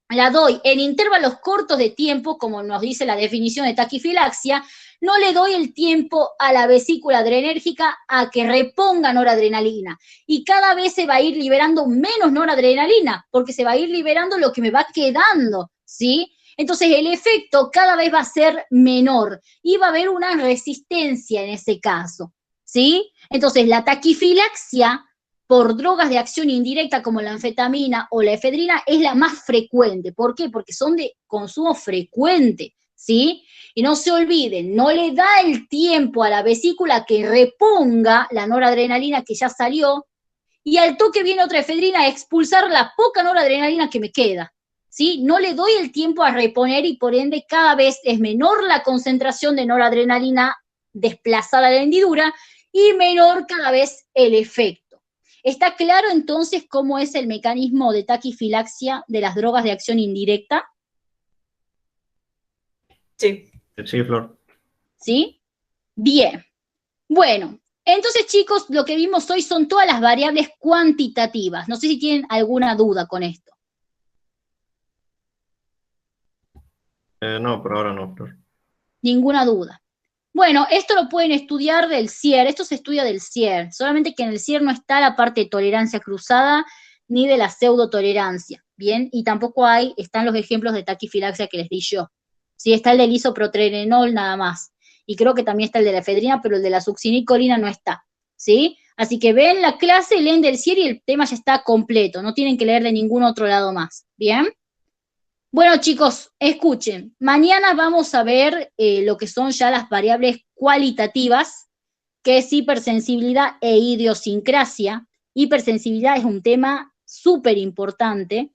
la doy en intervalos cortos de tiempo, como nos dice la definición de taquifilaxia, no le doy el tiempo a la vesícula adrenérgica a que reponga noradrenalina. Y cada vez se va a ir liberando menos noradrenalina, porque se va a ir liberando lo que me va quedando, ¿sí? Entonces el efecto cada vez va a ser menor y va a haber una resistencia en ese caso, ¿sí? Entonces la taquifilaxia por drogas de acción indirecta como la anfetamina o la efedrina es la más frecuente. ¿Por qué? Porque son de consumo frecuente, ¿sí? Y no se olviden, no le da el tiempo a la vesícula que reponga la noradrenalina que ya salió, y al toque viene otra efedrina a expulsar la poca noradrenalina que me queda, ¿sí? No le doy el tiempo a reponer y por ende cada vez es menor la concentración de noradrenalina desplazada a la hendidura y menor cada vez el efecto. ¿Está claro entonces cómo es el mecanismo de taquifilaxia de las drogas de acción indirecta? Sí. Sí, Flor. ¿Sí? Bien. Bueno, entonces chicos, lo que vimos hoy son todas las variables cuantitativas. No sé si tienen alguna duda con esto. No, por ahora no, Flor. Ninguna duda. Bueno, esto lo pueden estudiar del CIER, esto se estudia del CIER, solamente que en el CIER no está la parte de tolerancia cruzada ni de la pseudotolerancia, ¿bien? Y tampoco están los ejemplos de taquifilaxia que les di yo. Sí, está el del isoprotrenol nada más, y creo que también está el de la efedrina, pero el de la succinicolina no está, ¿sí? Así que ven la clase, leen del CIER y el tema ya está completo, no tienen que leer de ningún otro lado más, ¿bien? Bueno, chicos, escuchen, mañana vamos a ver lo que son ya las variables cualitativas, que es hipersensibilidad e idiosincrasia. Hipersensibilidad es un tema súper importante,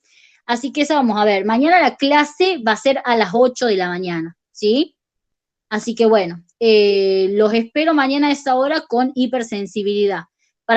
así que eso vamos a ver. Mañana la clase va a ser a las 8 de la mañana, ¿sí? Así que bueno, los espero mañana a esa hora con hipersensibilidad.